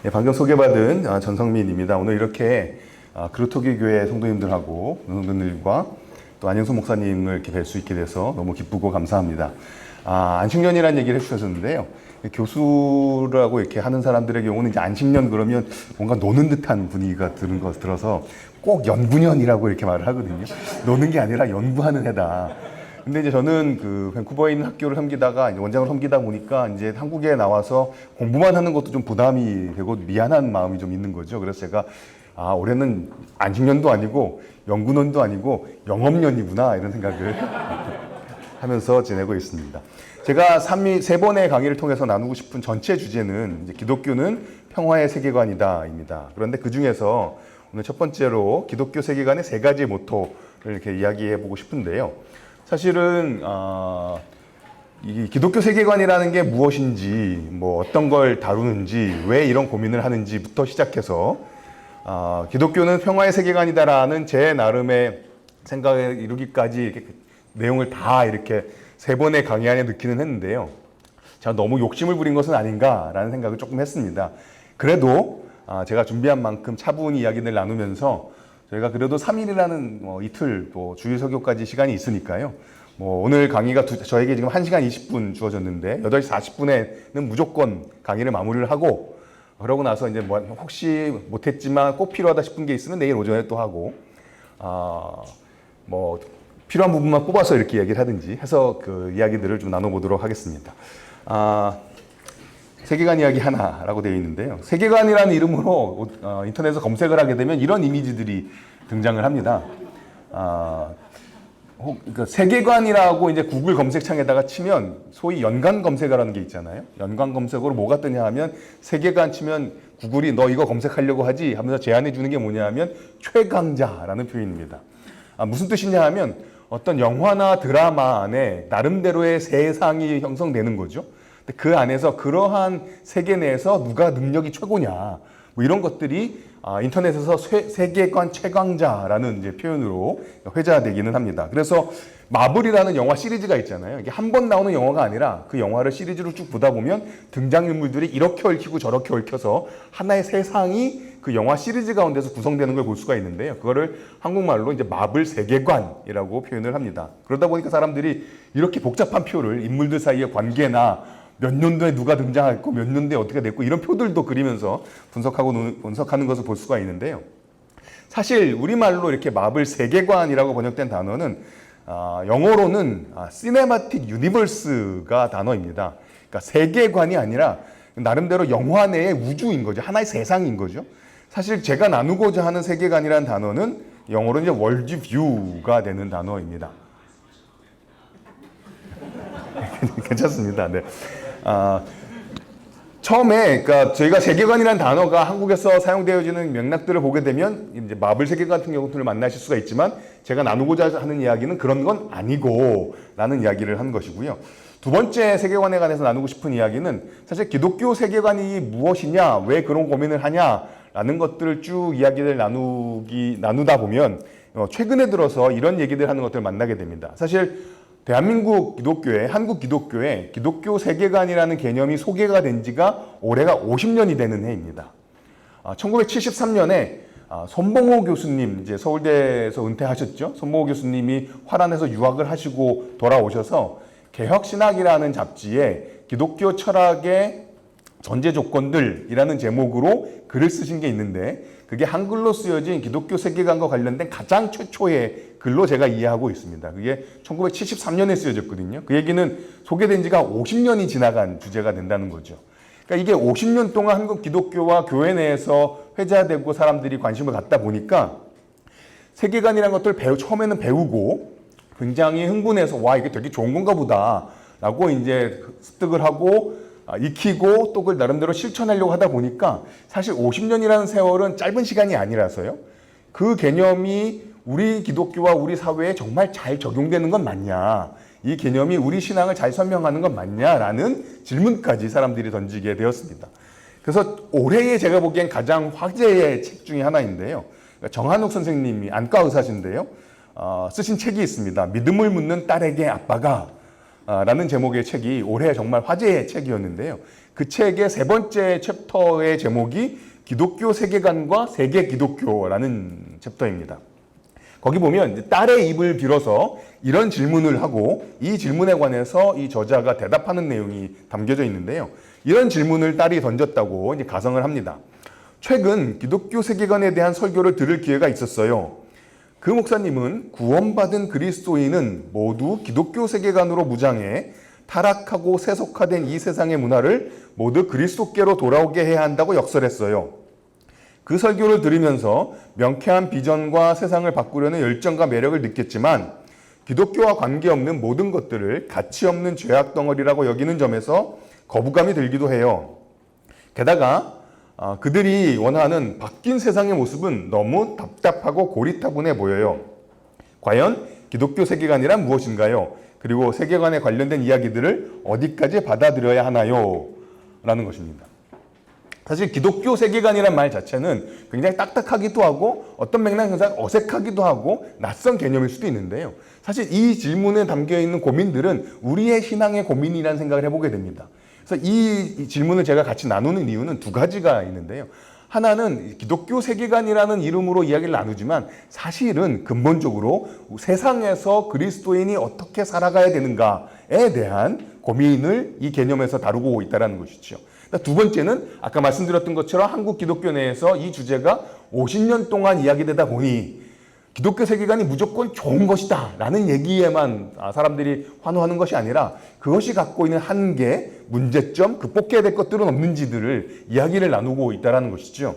네, 방금 소개받은 전성민입니다. 오늘 이렇게 그루터기 교회 성도님들하고 성도님들과 또 안영수 목사님을 이렇게 뵐 수 있게 돼서 너무 기쁘고 감사합니다. 안식년이라는 얘기를 해주셨는데요. 교수라고 이렇게 하는 사람들의 경우는 이제 안식년 그러면 뭔가 노는 듯한 분위기가 들어서 꼭 연구년이라고 이렇게 말을 하거든요. 노는 게 아니라 연구하는 해다. 근데 이제 저는 그 밴쿠버에 있는 학교를 섬기다가 원장을 섬기다 보니까 이제 한국에 나와서 공부만 하는 것도 좀 부담이 되고 미안한 마음이 좀 있는 거죠. 그래서 제가 올해는 안식년도 아니고 연구년도 아니고 영업년이구나 이런 생각을 하면서 지내고 있습니다. 제가 세 번의 강의를 통해서 나누고 싶은 전체 주제는 이제 기독교는 평화의 세계관이다입니다. 그런데 그 중에서 오늘 첫 번째로 기독교 세계관의 세 가지 모토를 이렇게 이야기해 보고 싶은데요. 사실은 이 기독교 세계관이라는 게 무엇인지, 뭐 어떤 걸 다루는지, 왜 이런 고민을 하는지부터 시작해서 기독교는 평화의 세계관이다라는 제 나름의 생각에 이르기까지 이렇게 내용을 다 이렇게 세 번의 강의 안에 넣기는 했는데요. 제가 너무 욕심을 부린 것은 아닌가라는 생각을 조금 했습니다. 그래도 제가 준비한 만큼 차분히 이야기를 나누면서 저희가 그래도 3일이라는 이틀 또 주일 설교까지 시간이 있으니까요. 오늘 강의가 저에게 지금 1시간 20분 주어졌는데 8시 40분에는 무조건 강의를 마무리를 하고 그러고 나서 이제 혹시 못했지만 꼭 필요하다 싶은 게 있으면 내일 오전에 또 하고 필요한 부분만 뽑아서 이렇게 얘기를 하든지 해서 그 이야기들을 좀 나눠보도록 하겠습니다. 세계관 이야기 하나라고 되어 있는데요. 세계관이라는 이름으로 인터넷에서 검색을 하게 되면 이런 이미지들이 등장을 합니다. 그러니까 세계관이라고 이제 구글 검색창에다가 치면 소위 연관 검색어라는 게 있잖아요. 연관 검색어로 뭐가 뜨냐 하면 세계관 치면 구글이 너 이거 검색하려고 하지 하면서 제안해 주는 게 뭐냐 하면 최강자라는 표현입니다. 무슨 뜻이냐 하면 어떤 영화나 드라마 안에 나름대로의 세상이 형성되는 거죠. 그 안에서 그러한 세계 내에서 누가 능력이 최고냐 이런 것들이 인터넷에서 세계관 최강자라는 이제 표현으로 회자되기는 합니다. 그래서 마블이라는 영화 시리즈가 있잖아요. 이게 한 번 나오는 영화가 아니라 그 영화를 시리즈로 쭉 보다 보면 등장인물들이 이렇게 얽히고 저렇게 얽혀서 하나의 세상이 그 영화 시리즈 가운데서 구성되는 걸 볼 수가 있는데요. 그거를 한국말로 이제 마블 세계관이라고 표현을 합니다. 그러다 보니까 사람들이 이렇게 복잡한 표를 인물들 사이의 관계나 몇 년도에 누가 등장했고 몇 년도에 어떻게 됐고 이런 표들도 그리면서 분석하는 것을 볼 수가 있는데요. 사실 우리말로 이렇게 마블 세계관이라고 번역된 단어는 영어로는 시네마틱 유니버스가 단어입니다. 그러니까 세계관이 아니라 나름대로 영화 내의 우주인 거죠. 하나의 세상인 거죠. 사실 제가 나누고자 하는 세계관이라는 단어는 영어로 이제 월드 뷰가 되는 단어입니다. 괜찮습니다. 네. 처음에 그러니까 저희가 세계관이라는 단어가 한국에서 사용되어지는 맥락들을 보게 되면 이제 마블 세계관 같은 경우를 만나실 수가 있지만 제가 나누고자 하는 이야기는 그런 건 아니고라는 이야기를 하는 것이고요. 두 번째 세계관에 관해서 나누고 싶은 이야기는 사실 기독교 세계관이 무엇이냐, 왜 그런 고민을 하냐라는 것들을 쭉 이야기를 나누다 보면 최근에 들어서 이런 얘기들 하는 것들을 만나게 됩니다. 사실 대한민국 기독교회, 한국 기독교회 기독교 세계관이라는 개념이 소개가 된 지가 올해가 50년이 되는 해입니다. 1973년에 손봉호 교수님, 이제 서울대에서 은퇴하셨죠. 손봉호 교수님이 화란에서 유학을 하시고 돌아오셔서 개혁신학이라는 잡지에 기독교 철학의 전제 조건들이라는 제목으로 글을 쓰신 게 있는데 그게 한글로 쓰여진 기독교 세계관과 관련된 가장 최초의 글로 제가 이해하고 있습니다. 그게 1973년에 쓰여졌거든요. 그 얘기는 소개된 지가 50년이 지나간 주제가 된다는 거죠. 그러니까 이게 50년 동안 한국 기독교와 교회 내에서 회자되고 사람들이 관심을 갖다 보니까 세계관이라는 것들을 처음에는 배우고 굉장히 흥분해서 와 이게 되게 좋은 건가 보다 라고 이제 습득을 하고 익히고 또 그걸 나름대로 실천하려고 하다 보니까 사실 50년이라는 세월은 짧은 시간이 아니라서요. 그 개념이 우리 기독교와 우리 사회에 정말 잘 적용되는 건 맞냐? 이 개념이 우리 신앙을 잘 설명하는 건 맞냐라는 질문까지 사람들이 던지게 되었습니다. 그래서 올해에 제가 보기엔 가장 화제의 책 중에 하나인데요. 정한욱 선생님이 안과 의사신데요. 쓰신 책이 있습니다. 믿음을 묻는 딸에게 아빠가 라는 제목의 책이 올해 정말 화제의 책이었는데요. 그 책의 세 번째 챕터의 제목이 기독교 세계관과 세계 기독교라는 챕터입니다. 거기 보면 딸의 입을 빌어서 이런 질문을 하고 이 질문에 관해서 이 저자가 대답하는 내용이 담겨져 있는데요. 이런 질문을 딸이 던졌다고 이제 가정을 합니다. 최근 기독교 세계관에 대한 설교를 들을 기회가 있었어요. 그 목사님은 구원받은 그리스도인은 모두 기독교 세계관으로 무장해 타락하고 세속화된 이 세상의 문화를 모두 그리스도께로 돌아오게 해야 한다고 역설했어요. 그 설교를 들으면서 명쾌한 비전과 세상을 바꾸려는 열정과 매력을 느꼈지만 기독교와 관계없는 모든 것들을 가치 없는 죄악 덩어리라고 여기는 점에서 거부감이 들기도 해요. 게다가 그들이 원하는 바뀐 세상의 모습은 너무 답답하고 고리타분해 보여요. 과연 기독교 세계관이란 무엇인가요? 그리고 세계관에 관련된 이야기들을 어디까지 받아들여야 하나요? 라는 것입니다. 사실 기독교 세계관이란 말 자체는 굉장히 딱딱하기도 하고 어떤 맥락에서 어색하기도 하고 낯선 개념일 수도 있는데요. 사실 이 질문에 담겨있는 고민들은 우리의 신앙의 고민이라는 생각을 해보게 됩니다. 그래서 이 질문을 제가 같이 나누는 이유는 두 가지가 있는데요. 하나는 기독교 세계관이라는 이름으로 이야기를 나누지만 사실은 근본적으로 세상에서 그리스도인이 어떻게 살아가야 되는가에 대한 고민을 이 개념에서 다루고 있다는 것이죠. 두 번째는 아까 말씀드렸던 것처럼 한국 기독교 내에서 이 주제가 50년 동안 이야기되다 보니 기독교 세계관이 무조건 좋은 것이다 라는 얘기에만 사람들이 환호하는 것이 아니라 그것이 갖고 있는 한계, 문제점, 극복해야 될 것들은 없는지들을 이야기를 나누고 있다는 것이죠.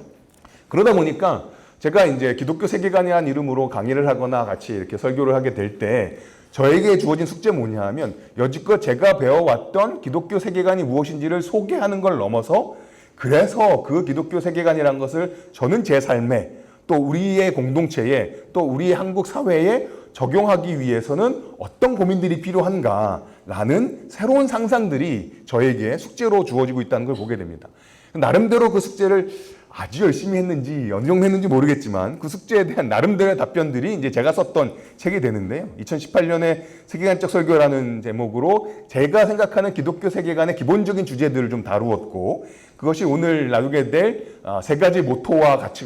그러다 보니까 제가 이제 기독교 세계관이라는 이름으로 강의를 하거나 같이 이렇게 설교를 하게 될 때 저에게 주어진 숙제는 뭐냐 하면 여지껏 제가 배워왔던 기독교 세계관이 무엇인지를 소개하는 걸 넘어서 그래서 그 기독교 세계관이라는 것을 저는 제 삶에 또 우리의 공동체에 또 우리의 한국 사회에 적용하기 위해서는 어떤 고민들이 필요한가라는 새로운 상상들이 저에게 숙제로 주어지고 있다는 걸 보게 됩니다. 나름대로 그 숙제를 아주 열심히 했는지 어느 정도 했는지 모르겠지만 그 숙제에 대한 나름대로의 답변들이 이제 제가 썼던 책이 되는데요. 2018년에 세계관적 설교라는 제목으로 제가 생각하는 기독교 세계관의 기본적인 주제들을 좀 다루었고 그것이 오늘 나누게 될 세 가지 모토와 같이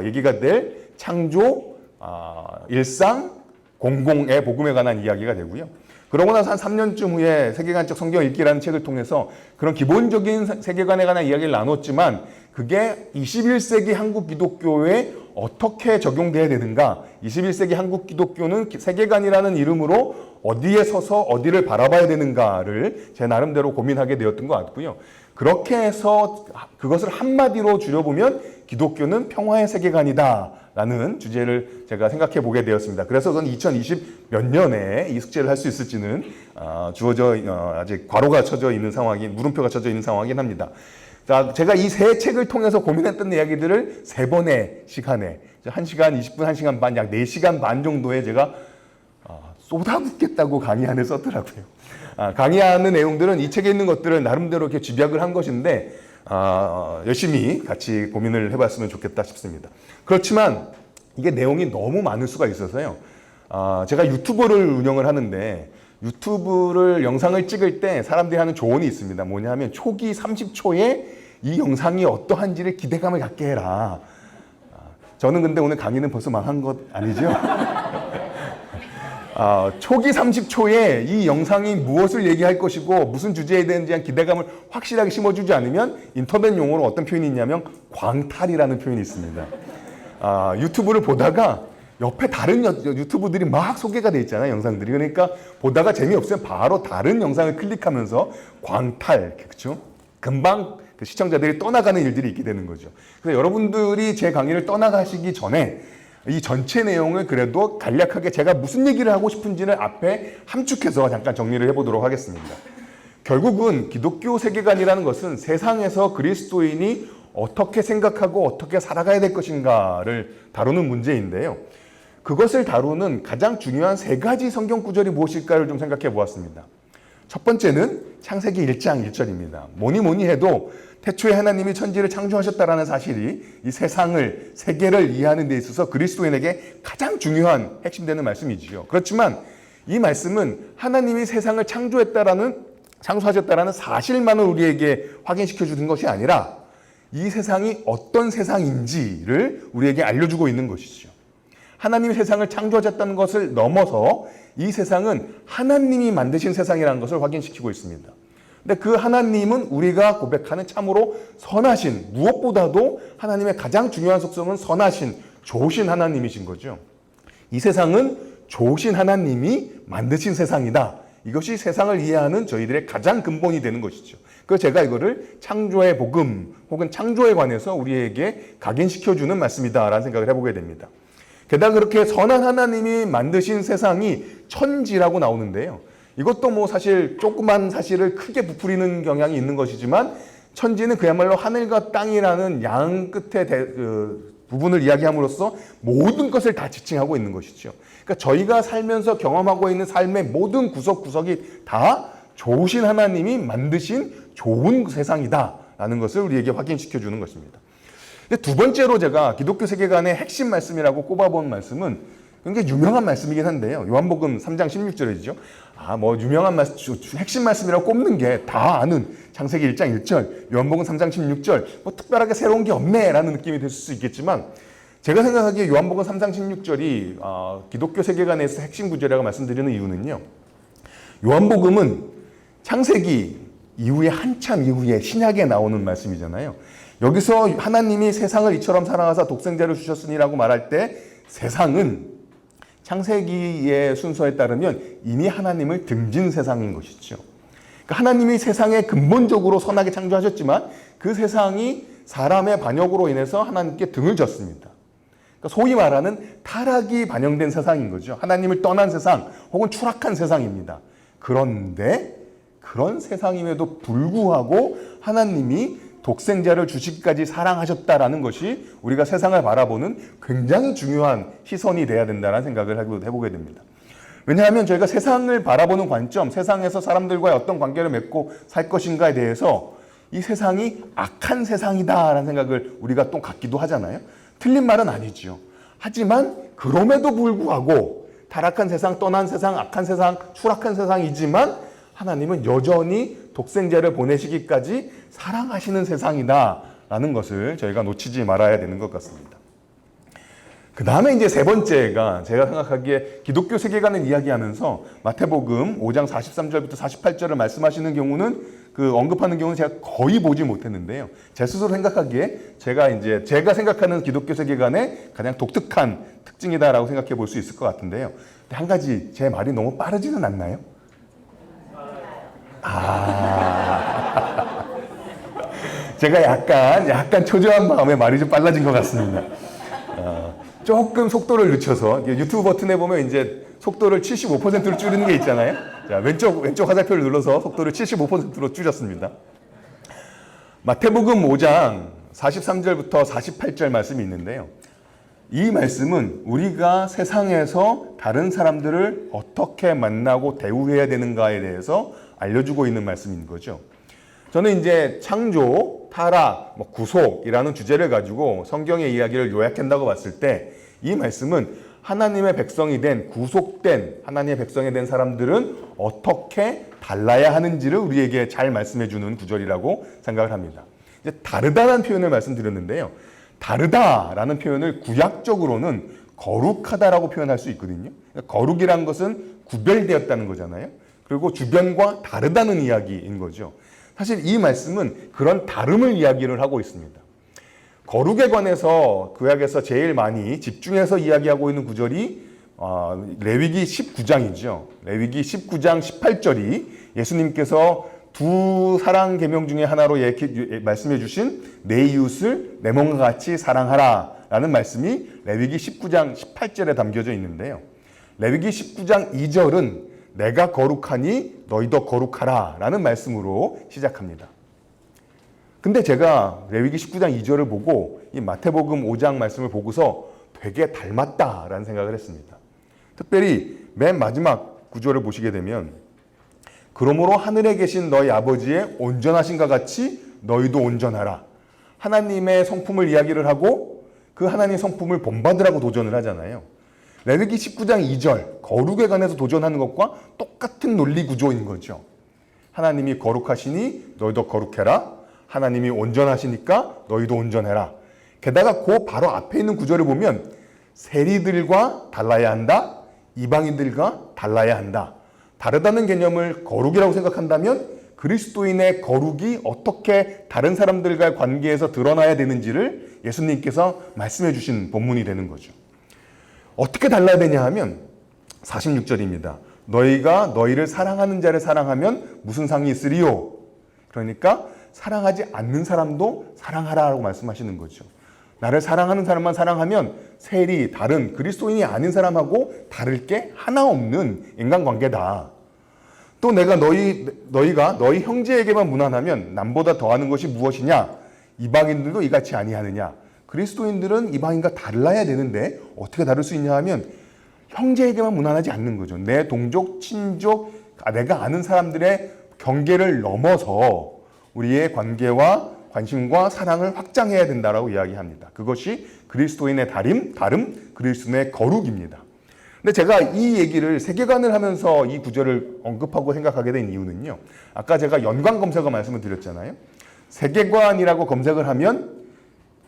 얘기가 될 창조, 일상, 공공의 복음에 관한 이야기가 되고요. 그러고 나서 한 3년쯤 후에 세계관적 성경 읽기라는 책을 통해서 그런 기본적인 세계관에 관한 이야기를 나눴지만 그게 21세기 한국 기독교에 어떻게 적용돼야 되는가, 21세기 한국 기독교는 세계관이라는 이름으로 어디에 서서 어디를 바라봐야 되는가를 제 나름대로 고민하게 되었던 것 같고요. 그렇게 해서 그것을 한마디로 줄여보면 기독교는 평화의 세계관이다 라는 주제를 제가 생각해 보게 되었습니다. 그래서 저는 2020 몇 년에 이 숙제를 할 수 있을지는 아직 괄호가 쳐져 있는 물음표가 쳐져 있는 상황이긴 합니다. 자, 제가 이 세 책을 통해서 고민했던 이야기들을 세 번의 시간에 1시간 20분, 1시간 반, 약 4시간 반 정도에 제가 쏟아붓겠다고 강의 안에 썼더라고요. 강의하는 내용들은 이 책에 있는 것들을 나름대로 이렇게 집약을 한 것인데 열심히 같이 고민을 해봤으면 좋겠다 싶습니다. 그렇지만 이게 내용이 너무 많을 수가 있어서요. 제가 유튜브를 운영을 하는데 유튜브를 영상을 찍을 때 사람들이 하는 조언이 있습니다. 뭐냐 하면 초기 30초에 이 영상이 어떠한지를 기대감을 갖게 해라. 저는 근데 오늘 강의는 벌써 망한 것 아니죠? 초기 30초에 이 영상이 무엇을 얘기할 것이고 무슨 주제에 대한 기대감을 확실하게 심어주지 않으면 인터넷 용어로 어떤 표현이 있냐면 광탈이라는 표현이 있습니다. 유튜브를 보다가 옆에 다른 유튜브들이 막 소개가 돼 있잖아요, 영상들이. 그러니까 보다가 재미없으면 바로 다른 영상을 클릭하면서 광탈, 그렇죠? 금방 그 시청자들이 떠나가는 일들이 있게 되는 거죠. 그래서 여러분들이 제 강의를 떠나가시기 전에 이 전체 내용을 그래도 간략하게 제가 무슨 얘기를 하고 싶은지를 앞에 함축해서 잠깐 정리를 해보도록 하겠습니다. 결국은 기독교 세계관이라는 것은 세상에서 그리스도인이 어떻게 생각하고 어떻게 살아가야 될 것인가를 다루는 문제인데요. 그것을 다루는 가장 중요한 세 가지 성경 구절이 무엇일까를 좀 생각해 보았습니다. 첫 번째는 창세기 1장 1절입니다. 뭐니 해도 태초에 하나님이 천지를 창조하셨다라는 사실이 이 세계를 이해하는 데 있어서 그리스도인에게 가장 중요한 핵심되는 말씀이지요. 그렇지만 이 말씀은 하나님이 세상을 창조하셨다라는 사실만을 우리에게 확인시켜 주는 것이 아니라 이 세상이 어떤 세상인지를 우리에게 알려주고 있는 것이죠. 하나님이 세상을 창조하셨다는 것을 넘어서 이 세상은 하나님이 만드신 세상이라는 것을 확인시키고 있습니다. 근데 그 하나님은 우리가 고백하는 참으로 선하신, 무엇보다도 하나님의 가장 중요한 속성은 선하신, 좋으신 하나님이신 거죠. 이 세상은 좋으신 하나님이 만드신 세상이다. 이것이 세상을 이해하는 저희들의 가장 근본이 되는 것이죠. 그래서 제가 이거를 창조의 복음 혹은 창조에 관해서 우리에게 각인시켜주는 말씀이다라는 생각을 해보게 됩니다. 게다가 그렇게 선한 하나님이 만드신 세상이 천지라고 나오는데요. 이것도 뭐 사실 조그만 사실을 크게 부풀리는 경향이 있는 것이지만 천지는 그야말로 하늘과 땅이라는 양 끝의 부분을 이야기함으로써 모든 것을 다 지칭하고 있는 것이죠. 그러니까 저희가 살면서 경험하고 있는 삶의 모든 구석구석이 다 좋으신 하나님이 만드신 좋은 세상이다라는 것을 우리에게 확인시켜 주는 것입니다. 두 번째로 제가 기독교 세계관의 핵심 말씀이라고 꼽아본 말씀은 굉장히 유명한 말씀이긴 한데요. 요한복음 3장 16절이죠. 유명한 말씀, 핵심 말씀이라고 꼽는 게 다 아는 창세기 1장 1절, 요한복음 3장 16절, 특별하게 새로운 게 없네라는 느낌이 들 수 있겠지만 제가 생각하기에 요한복음 3장 16절이 기독교 세계관에서 핵심 구절이라고 말씀드리는 이유는요. 요한복음은 창세기 이후에 한참 이후에 신약에 나오는 말씀이잖아요. 여기서 하나님이 세상을 이처럼 사랑하사 독생자를 주셨으니라고 말할 때 세상은 창세기의 순서에 따르면 이미 하나님을 등진 세상인 것이죠. 그러니까 하나님이 세상에 근본적으로 선하게 창조하셨지만 그 세상이 사람의 반역으로 인해서 하나님께 등을 졌습니다. 그러니까 소위 말하는 타락이 반영된 세상인 거죠. 하나님을 떠난 세상 혹은 추락한 세상입니다. 그런데 그런 세상임에도 불구하고 하나님이 독생자를 주시기까지 사랑하셨다라는 것이 우리가 세상을 바라보는 굉장히 중요한 시선이 돼야 된다는 생각을 해보게 됩니다. 왜냐하면 저희가 세상을 바라보는 관점, 세상에서 사람들과의 어떤 관계를 맺고 살 것인가에 대해서 이 세상이 악한 세상이다라는 생각을 우리가 또 갖기도 하잖아요. 틀린 말은 아니지요. 하지만 그럼에도 불구하고 타락한 세상, 떠난 세상, 악한 세상, 추락한 세상이지만 하나님은 여전히 독생자를 보내시기까지 사랑하시는 세상이다라는 것을 저희가 놓치지 말아야 되는 것 같습니다. 그 다음에 이제 세 번째가 제가 생각하기에 기독교 세계관을 이야기하면서 마태복음 5장 43절부터 48절을 말씀하시는 경우는 언급하는 경우는 제가 거의 보지 못했는데요. 제 스스로 생각하기에 제가 생각하는 기독교 세계관의 가장 독특한 특징이다라고 생각해 볼 수 있을 것 같은데요. 근데 한 가지 제 말이 너무 빠르지는 않나요? 제가 약간 초조한 마음에 말이 좀 빨라진 것 같습니다. 조금 속도를 늦춰서 유튜브 버튼에 보면 이제 속도를 75%로 줄이는 게 있잖아요. 자, 왼쪽 화살표를 눌러서 속도를 75%로 줄였습니다. 마태복음 5장 43절부터 48절 말씀이 있는데요. 이 말씀은 우리가 세상에서 다른 사람들을 어떻게 만나고 대우해야 되는가에 대해서 알려주고 있는 말씀인 거죠. 저는 이제 창조, 타락, 구속이라는 주제를 가지고 성경의 이야기를 요약한다고 봤을 때 이 말씀은 하나님의 백성이 된, 구속된 하나님의 백성이 된 사람들은 어떻게 달라야 하는지를 우리에게 잘 말씀해 주는 구절이라고 생각을 합니다. 이제 다르다는 표현을 말씀드렸는데요. 다르다라는 표현을 구약적으로는 거룩하다라고 표현할 수 있거든요. 그러니까 거룩이란 것은 구별되었다는 거잖아요. 그리고 주변과 다르다는 이야기인 거죠. 사실 이 말씀은 그런 다름을 이야기를 하고 있습니다. 거룩에 관해서 구약에서 제일 많이 집중해서 이야기하고 있는 구절이 레위기 19장이죠. 레위기 19장 18절이 예수님께서 두 사랑 계명 중에 하나로 말씀해 주신 내 이웃을 내 몸과 같이 사랑하라 라는 말씀이 레위기 19장 18절에 담겨져 있는데요. 레위기 19장 2절은 내가 거룩하니 너희도 거룩하라 라는 말씀으로 시작합니다. 근데 제가 레위기 19장 2절을 보고 이 마태복음 5장 말씀을 보고서 되게 닮았다라는 생각을 했습니다. 특별히 맨 마지막 구절을 보시게 되면 그러므로 하늘에 계신 너희 아버지의 온전하신과 같이 너희도 온전하라. 하나님의 성품을 이야기를 하고 그 하나님의 성품을 본받으라고 도전을 하잖아요. 레위기 19장 2절 거룩에 관해서 도전하는 것과 똑같은 논리 구조인 거죠. 하나님이 거룩하시니 너희도 거룩해라. 하나님이 온전하시니까 너희도 온전해라. 게다가 그 바로 앞에 있는 구절을 보면 세리들과 달라야 한다. 이방인들과 달라야 한다. 다르다는 개념을 거룩이라고 생각한다면 그리스도인의 거룩이 어떻게 다른 사람들과의 관계에서 드러나야 되는지를 예수님께서 말씀해 주신 본문이 되는 거죠. 어떻게 달라야 되냐 하면 46절입니다. 너희가 너희를 사랑하는 자를 사랑하면 무슨 상이 있으리요? 그러니까 사랑하지 않는 사람도 사랑하라고 말씀하시는 거죠. 나를 사랑하는 사람만 사랑하면 세리, 다른 그리스도인이 아닌 사람하고 다를 게 하나 없는 인간관계다. 또 내가 너희가 너희 형제에게만 무난하면 남보다 더하는 것이 무엇이냐? 이방인들도 이같이 아니하느냐? 그리스도인들은 이방인과 달라야 되는데 어떻게 다를 수 있냐 하면 형제에게만 무난하지 않는 거죠. 내 동족, 친족, 내가 아는 사람들의 경계를 넘어서 우리의 관계와 관심과 사랑을 확장해야 된다라고 이야기합니다. 그것이 그리스도인의 다름, 그리스도인의 거룩입니다. 근데 제가 이 얘기를 세계관을 하면서 이 구절을 언급하고 생각하게 된 이유는요. 아까 제가 연관 검색어 말씀을 드렸잖아요. 세계관이라고 검색을 하면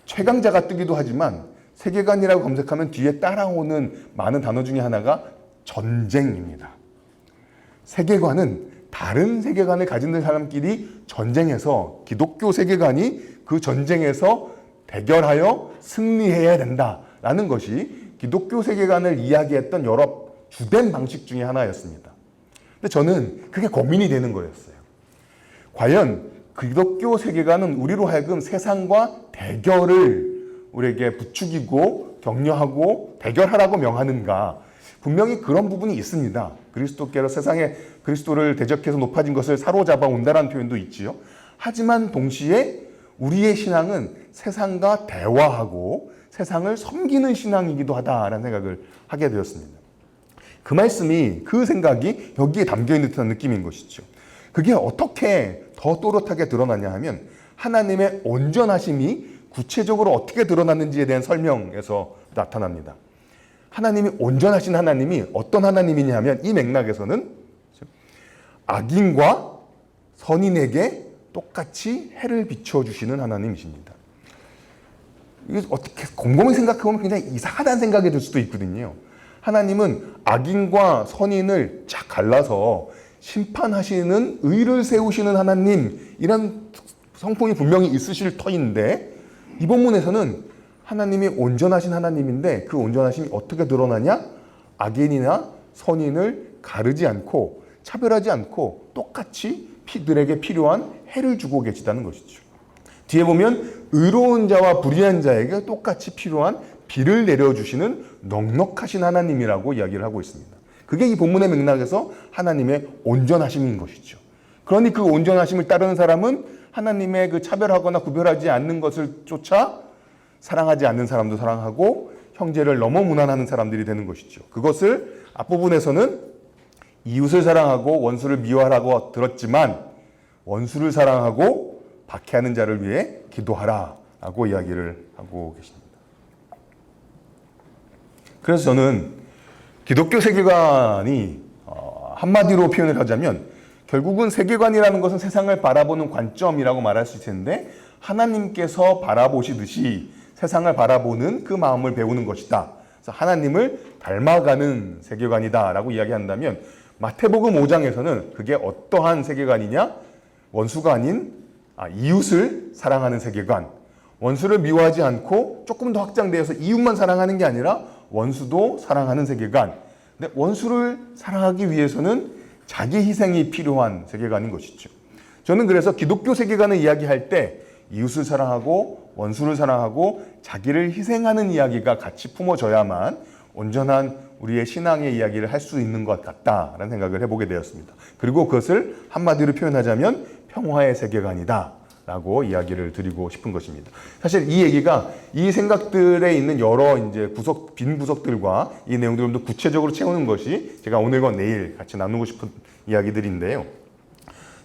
최강자가 뜨기도 하지만 세계관이라고 검색하면 뒤에 따라오는 많은 단어 중에 하나가 전쟁입니다. 세계관은 다른 세계관을 가진 사람끼리 전쟁해서 기독교 세계관이 그 전쟁에서 대결하여 승리해야 된다라는 것이 기독교 세계관을 이야기했던 여러 주된 방식 중에 하나였습니다. 근데 저는 그게 고민이 되는 거였어요. 과연 기독교 세계관은 우리로 하여금 세상과 대결을 우리에게 부추기고 격려하고 대결하라고 명하는가? 분명히 그런 부분이 있습니다. 그리스도께로 세상에 그리스도를 대적해서 높아진 것을 사로잡아 온다라는 표현도 있지요. 하지만 동시에 우리의 신앙은 세상과 대화하고 세상을 섬기는 신앙이기도 하다라는 생각을 하게 되었습니다. 그 말씀이, 그 생각이 여기에 담겨있는 듯한 느낌인 것이죠. 그게 어떻게 더 또렷하게 드러나냐 하면 하나님의 온전하심이 구체적으로 어떻게 드러났는지에 대한 설명에서 나타납니다. 하나님이 온전하신 하나님이 어떤 하나님이냐 하면 이 맥락에서는 악인과 선인에게 똑같이 해를 비춰주시는 하나님이십니다. 이게 어떻게 곰곰이 생각해보면 굉장히 이상하다는 생각이 들 수도 있거든요. 하나님은 악인과 선인을 쫙 갈라서 심판하시는 의를 세우시는 하나님, 이런 성품이 분명히 있으실 터인데 이 본문에서는 하나님이 온전하신 하나님인데 그 온전하심이 어떻게 드러나냐? 악인이나 선인을 가르지 않고 차별하지 않고 똑같이 들에게 필요한 해를 주고 계시다는 것이죠. 뒤에 보면 의로운 자와 불의한 자에게 똑같이 필요한 비를 내려주시는 넉넉하신 하나님이라고 이야기를 하고 있습니다. 그게 이 본문의 맥락에서 하나님의 온전하심인 것이죠. 그러니 그 온전하심을 따르는 사람은 하나님의 그 차별하거나 구별하지 않는 것을 쫓아 사랑하지 않는 사람도 사랑하고 형제를 너무 무난하는 사람들이 되는 것이죠. 그것을 앞부분에서는 이웃을 사랑하고 원수를 미워하라고 들었지만 원수를 사랑하고 박해하는 자를 위해 기도하라라고 이야기를 하고 계십니다. 그래서 저는 기독교 세계관이 한마디로 표현을 하자면 결국은 세계관이라는 것은 세상을 바라보는 관점이라고 말할 수 있을 텐데 하나님께서 바라보시듯이 세상을 바라보는 그 마음을 배우는 것이다. 그래서 하나님을 닮아가는 세계관이다라고 이야기한다면 마태복음 5장에서는 그게 어떠한 세계관이냐? 원수가 아닌 이웃을 사랑하는 세계관. 원수를 미워하지 않고 조금 더 확장되어서 이웃만 사랑하는 게 아니라 원수도 사랑하는 세계관. 근데 원수를 사랑하기 위해서는 자기 희생이 필요한 세계관인 것이죠. 저는 그래서 기독교 세계관을 이야기할 때 이웃을 사랑하고 원수를 사랑하고 자기를 희생하는 이야기가 같이 품어져야만 온전한 우리의 신앙의 이야기를 할 수 있는 것 같다라는 생각을 해보게 되었습니다. 그리고 그것을 한마디로 표현하자면 평화의 세계관이다 라고 이야기를 드리고 싶은 것입니다. 사실 이 얘기가 이 생각들에 있는 여러 이제 빈 구석들과 이 내용들을 좀 더 구체적으로 채우는 것이 제가 오늘과 내일 같이 나누고 싶은 이야기들인데요.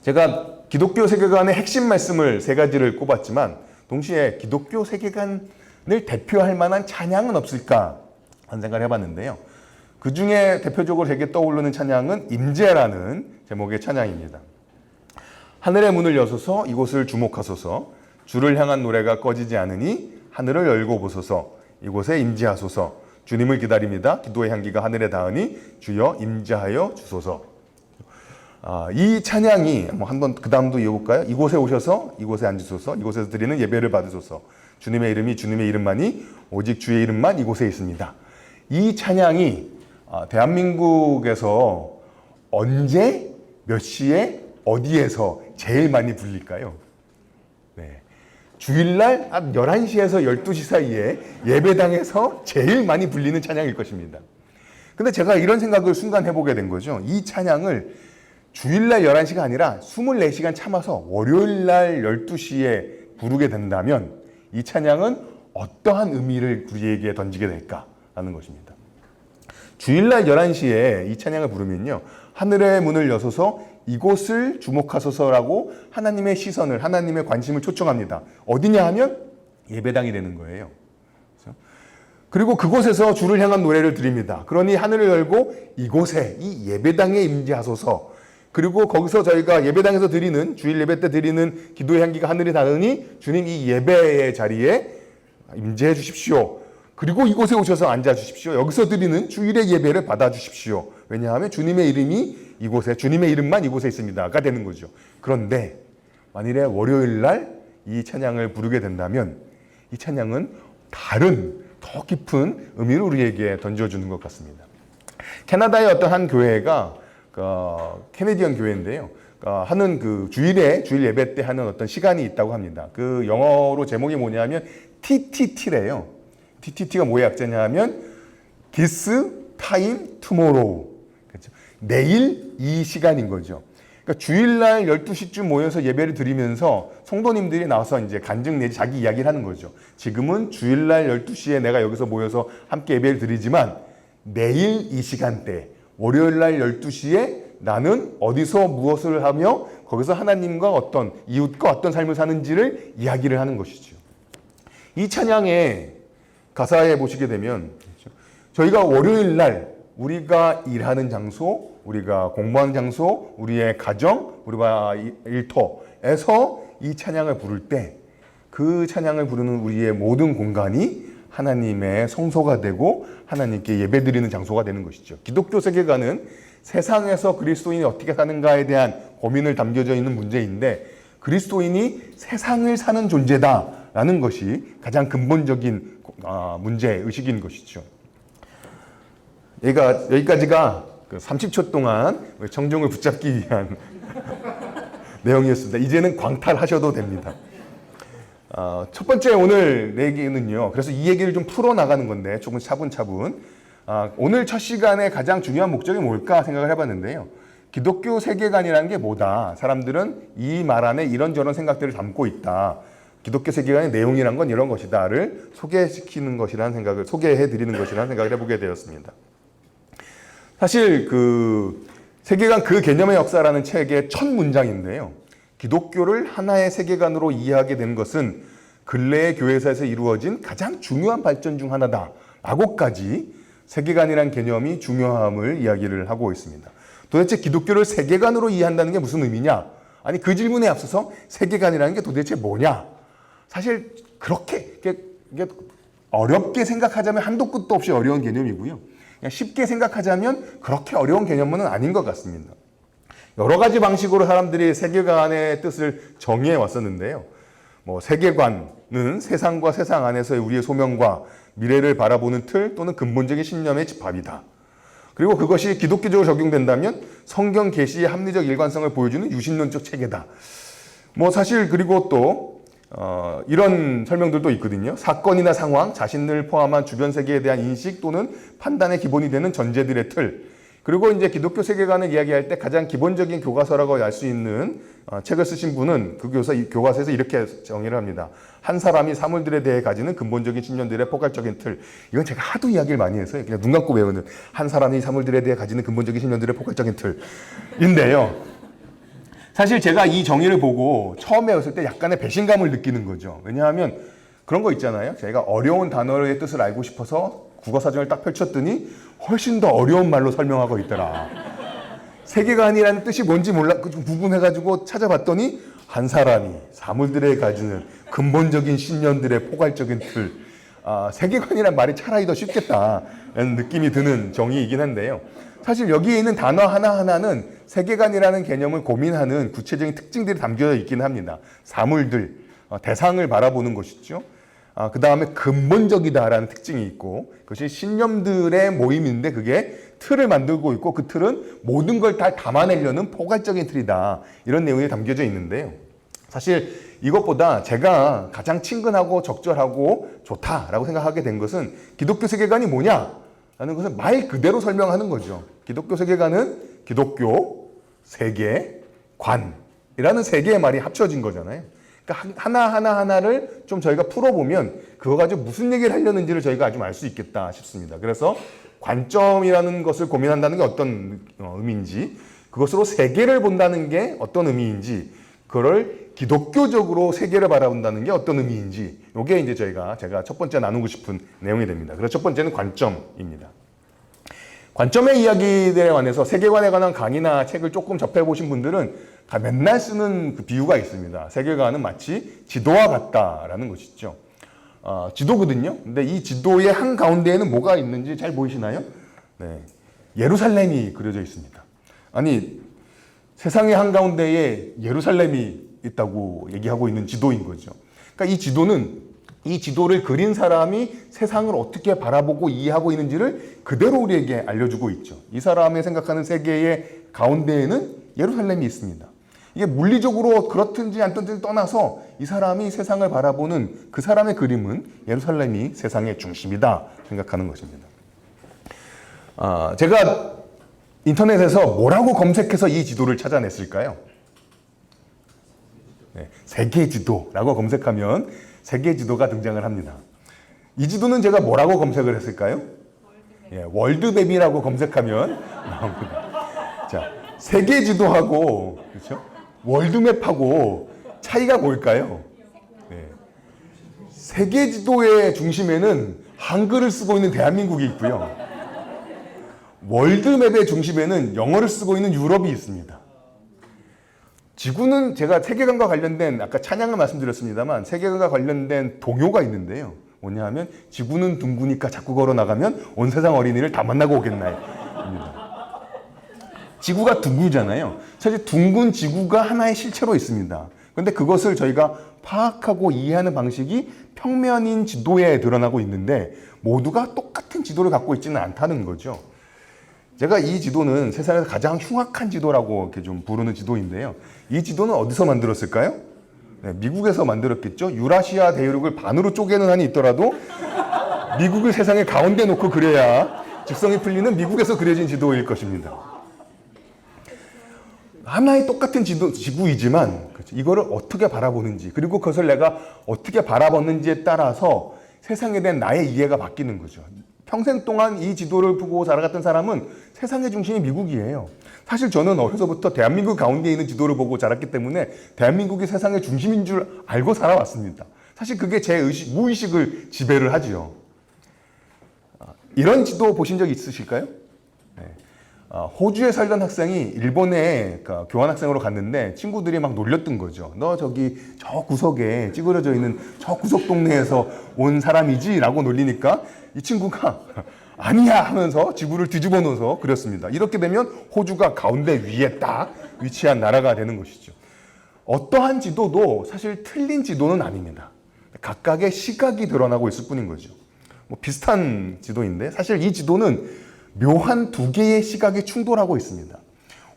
제가 기독교 세계관의 핵심 말씀을 세 가지를 꼽았지만 동시에 기독교 세계관을 대표할 만한 찬양은 없을까 하는 생각을 해봤는데요. 그 중에 대표적으로 제게 떠오르는 찬양은 임재라는 제목의 찬양입니다. 하늘의 문을 여소서 이곳을 주목하소서 주를 향한 노래가 꺼지지 않으니 하늘을 열고 보소서 이곳에 임재하소서 주님을 기다립니다. 기도의 향기가 하늘에 닿으니 주여 임재하여 주소서. 이 찬양이 한번 그 다음도 이어볼까요? 이곳에 오셔서 이곳에 앉으소서 이곳에서 드리는 예배를 받으소서 주님의 이름이 주님의 이름만이 오직 주의 이름만 이곳에 있습니다. 이 찬양이 대한민국에서 언제 몇 시에 어디에서 제일 많이 불릴까요? 네. 주일날 한 11시에서 12시 사이에 예배당에서 제일 많이 불리는 찬양일 것입니다. 근데 제가 이런 생각을 순간 해보게 된 거죠. 이 찬양을 주일날 11시가 아니라 24시간 참아서 월요일날 12시에 부르게 된다면 이 찬양은 어떠한 의미를 우리에게 던지게 될까라는 것입니다. 주일날 11시에 이 찬양을 부르면요. 하늘의 문을 여소서 이곳을 주목하소서라고 하나님의 시선을, 하나님의 관심을 초청합니다. 어디냐 하면 예배당이 되는 거예요. 그리고 그곳에서 주를 향한 노래를 드립니다. 그러니 하늘을 열고 이곳에 이 예배당에 임재하소서. 그리고 거기서 저희가 예배당에서 드리는 주일 예배 때 드리는 기도의 향기가 하늘에 닿으니 주님 이 예배의 자리에 임재해 주십시오. 그리고 이곳에 오셔서 앉아 주십시오. 여기서 드리는 주일의 예배를 받아 주십시오. 왜냐하면 주님의 이름이 이곳에, 주님의 이름만 이곳에 있습니다가 되는 거죠. 그런데 만일에 월요일 날 이 찬양을 부르게 된다면 이 찬양은 다른 더 깊은 의미를 우리에게 던져주는 것 같습니다. 캐나다의 어떤 한 교회가 캐네디언 교회인데요. 하는 그 주일 예배 때 하는 어떤 시간이 있다고 합니다. 그 영어로 제목이 뭐냐면 TTT래요. TTT가 뭐의 약자냐 하면 This Time Tomorrow. 그렇죠? 내일 이 시간인 거죠. 그러니까 주일날 12시쯤 모여서 예배를 드리면서 성도님들이 나와서 이제 간증 내지 자기 이야기를 하는 거죠. 지금은 주일날 12시에 내가 여기서 모여서 함께 예배를 드리지만 내일 이 시간대 월요일날 12시에 나는 어디서 무엇을 하며 거기서 하나님과 어떤 이웃과 어떤 삶을 사는지를 이야기를 하는 것이죠. 이 찬양의 가사에 보시게 되면 저희가 월요일날 우리가 일하는 장소, 우리가 공부하는 장소, 우리의 가정, 우리가 일터에서 이 찬양을 부를 때 그 찬양을 부르는 우리의 모든 공간이 하나님의 성소가 되고 하나님께 예배드리는 장소가 되는 것이죠. 기독교 세계관은 세상에서 그리스도인이 어떻게 사는가에 대한 고민을 담겨져 있는 문제인데 그리스도인이 세상을 사는 존재다라는 것이 가장 근본적인 문제의식인 것이죠. 여기까지가 30초 동안 청중을 붙잡기 위한 내용이었습니다. 이제는 광탈하셔도 됩니다. 첫 번째 오늘 얘기는요. 그래서 이 얘기를 좀 풀어나가는 건데 조금 차분차분. 오늘 첫 시간에 가장 중요한 목적이 뭘까 생각을 해봤는데요. 기독교 세계관이라는 게 뭐다. 사람들은 이 말 안에 이런저런 생각들을 담고 있다. 기독교 세계관의 내용이란 건 이런 것이다를 소개해드리는 것이라는 생각을 해보게 되었습니다. 사실 그 세계관 그 개념의 역사라는 책의 첫 문장인데요. 기독교를 하나의 세계관으로 이해하게 된 것은 근래의 교회사에서 이루어진 가장 중요한 발전 중 하나다라고까지 세계관이란 개념이 중요함을 이야기를 하고 있습니다. 도대체 기독교를 세계관으로 이해한다는 게 무슨 의미냐? 아니 그 질문에 앞서서 세계관이라는 게 도대체 뭐냐? 사실 그렇게 어렵게 생각하자면 한도 끝도 없이 어려운 개념이고요. 그냥 쉽게 생각하자면 그렇게 어려운 개념은 아닌 것 같습니다. 여러 가지 방식으로 사람들이 세계관의 뜻을 정의해 왔었는데요. 세계관은 세상과 세상 안에서의 우리의 소명과 미래를 바라보는 틀 또는 근본적인 신념의 집합이다. 그리고 그것이 기독교적으로 적용된다면 성경 계시의 합리적 일관성을 보여주는 유신론적 체계다. 사실 그리고 또 이런 설명들도 있거든요. 사건이나 상황, 자신을 포함한 주변 세계에 대한 인식 또는 판단의 기본이 되는 전제들의 틀. 그리고 이제 기독교 세계관을 이야기할 때 가장 기본적인 교과서라고 알 수 있는 책을 쓰신 분은 그 교과서에서 이렇게 정의를 합니다. 한 사람이 사물들에 대해 가지는 근본적인 신념들의 포괄적인 틀. 이건 제가 하도 이야기를 많이 해서 그냥 눈 감고 외우는 한 사람이 사물들에 대해 가지는 근본적인 신념들의 포괄적인 틀인데요. 사실 제가 이 정의를 보고 처음에 외웠을 때 약간의 배신감을 느끼는 거죠. 왜냐하면 그런 거 있잖아요. 제가 어려운 단어의 뜻을 알고 싶어서 국어사전을 딱 펼쳤더니 훨씬 더 어려운 말로 설명하고 있더라. 세계관이라는 뜻이 뭔지 몰라 구분해가지고 찾아봤더니 한 사람이 사물들에 가지는 근본적인 신념들의 포괄적인 틀. 세계관이란 말이 차라리 더 쉽겠다라는 느낌이 드는 정의이긴 한데요. 사실 여기에 있는 단어 하나하나는 세계관이라는 개념을 고민하는 구체적인 특징들이 담겨져 있긴 합니다. 사물들, 대상을 바라보는 것이죠. 그 다음에 근본적이다라는 특징이 있고, 그것이 신념들의 모임인데 그게 틀을 만들고 있고, 그 틀은 모든 걸 다 담아내려는 포괄적인 틀이다. 이런 내용이 담겨져 있는데요. 사실 이것보다 제가 가장 친근하고 적절하고 좋다라고 생각하게 된 것은 기독교 세계관이 뭐냐라는 것을 말 그대로 설명하는 거죠. 기독교 세계관은 기독교, 세계, 관이라는 세 개의 말이 합쳐진 거잖아요. 그러니까 하나를 좀 저희가 풀어보면 그거 가지고 무슨 얘기를 하려는지를 저희가 좀 알 수 있겠다 싶습니다. 그래서 관점이라는 것을 고민한다는 게 어떤 의미인지, 그것으로 세계를 본다는 게 어떤 의미인지, 그걸 기독교적으로 세계를 바라본다는 게 어떤 의미인지, 이게 이제 제가 첫 번째 나누고 싶은 내용이 됩니다. 그래서 첫 번째는 관점입니다. 관점의 이야기들에 관해서 세계관에 관한 강의나 책을 조금 접해보신 분들은 다 맨날 쓰는 그 비유가 있습니다. 세계관은 마치 지도와 같다라는 것이죠. 지도거든요. 근데 이 지도의 한가운데에는 뭐가 있는지 잘 보이시나요? 네, 예루살렘이 그려져 있습니다. 아니, 세상의 한가운데에 예루살렘이 있다고 얘기하고 있는 지도인 거죠. 그러니까 이 지도를 그린 사람이 세상을 어떻게 바라보고 이해하고 있는지를 그대로 우리에게 알려주고 있죠. 이 사람의 생각하는 세계의 가운데에는 예루살렘이 있습니다. 이게 물리적으로 그렇든지 않든지 떠나서 이 사람이 세상을 바라보는 그 사람의 그림은 예루살렘이 세상의 중심이다 생각하는 것입니다. 제가 인터넷에서 뭐라고 검색해서 이 지도를 찾아냈을까요? 네, 세계지도라고 검색하면 세계지도가 등장을 합니다. 이 지도는 제가 뭐라고 검색을 했을까요? 월드맵이라고 검색하면 나옵니다. 자, 세계지도하고 그렇죠? 월드맵하고 차이가 뭘까요? 네. 세계지도의 중심에는 한글을 쓰고 있는 대한민국이 있고요. 월드맵의 중심에는 영어를 쓰고 있는 유럽이 있습니다. 지구는 제가 세계관과 관련된 아까 찬양을 말씀드렸습니다만 세계관과 관련된 동요가 있는데요. 뭐냐 하면 지구는 둥구니까 자꾸 걸어 나가면 온 세상 어린이를 다 만나고 오겠나요? 지구가 둥글잖아요. 사실 둥근 지구가 하나의 실체로 있습니다. 그런데 그것을 저희가 파악하고 이해하는 방식이 평면인 지도에 드러나고 있는데 모두가 똑같은 지도를 갖고 있지는 않다는 거죠. 제가 이 지도는 세상에서 가장 흉악한 지도라고 이렇게 좀 부르는 지도인데요. 이 지도는 어디서 만들었을까요? 네, 미국에서 만들었겠죠. 유라시아 대륙을 반으로 쪼개는 한이 있더라도 미국을 세상의 가운데 놓고 그려야 직성이 풀리는 미국에서 그려진 지도일 것입니다. 하나의 똑같은 지구이지만 이거를 어떻게 바라보는지 그리고 그것을 내가 어떻게 바라보는지에 따라서 세상에 대한 나의 이해가 바뀌는 거죠. 평생 동안 이 지도를 보고 자라갔던 사람은 세상의 중심이 미국이에요. 사실 저는 어려서부터 대한민국 가운데 있는 지도를 보고 자랐기 때문에 대한민국이 세상의 중심인 줄 알고 살아왔습니다. 사실 그게 제 무의식을 지배를 하지요. 이런 지도 보신 적 있으실까요? 네. 호주에 살던 학생이 일본에 교환학생으로 갔는데 친구들이 막 놀렸던 거죠. 너 저기 저 구석에 찌그러져 있는 저 구석 동네에서 온 사람이지? 라고 놀리니까 이 친구가 아니야 하면서 지구를 뒤집어 놓아서 그렸습니다. 이렇게 되면 호주가 가운데 위에 딱 위치한 나라가 되는 것이죠. 어떠한 지도도 사실 틀린 지도는 아닙니다. 각각의 시각이 드러나고 있을 뿐인 거죠. 뭐 비슷한 지도인데 사실 이 지도는 묘한 두 개의 시각이 충돌하고 있습니다.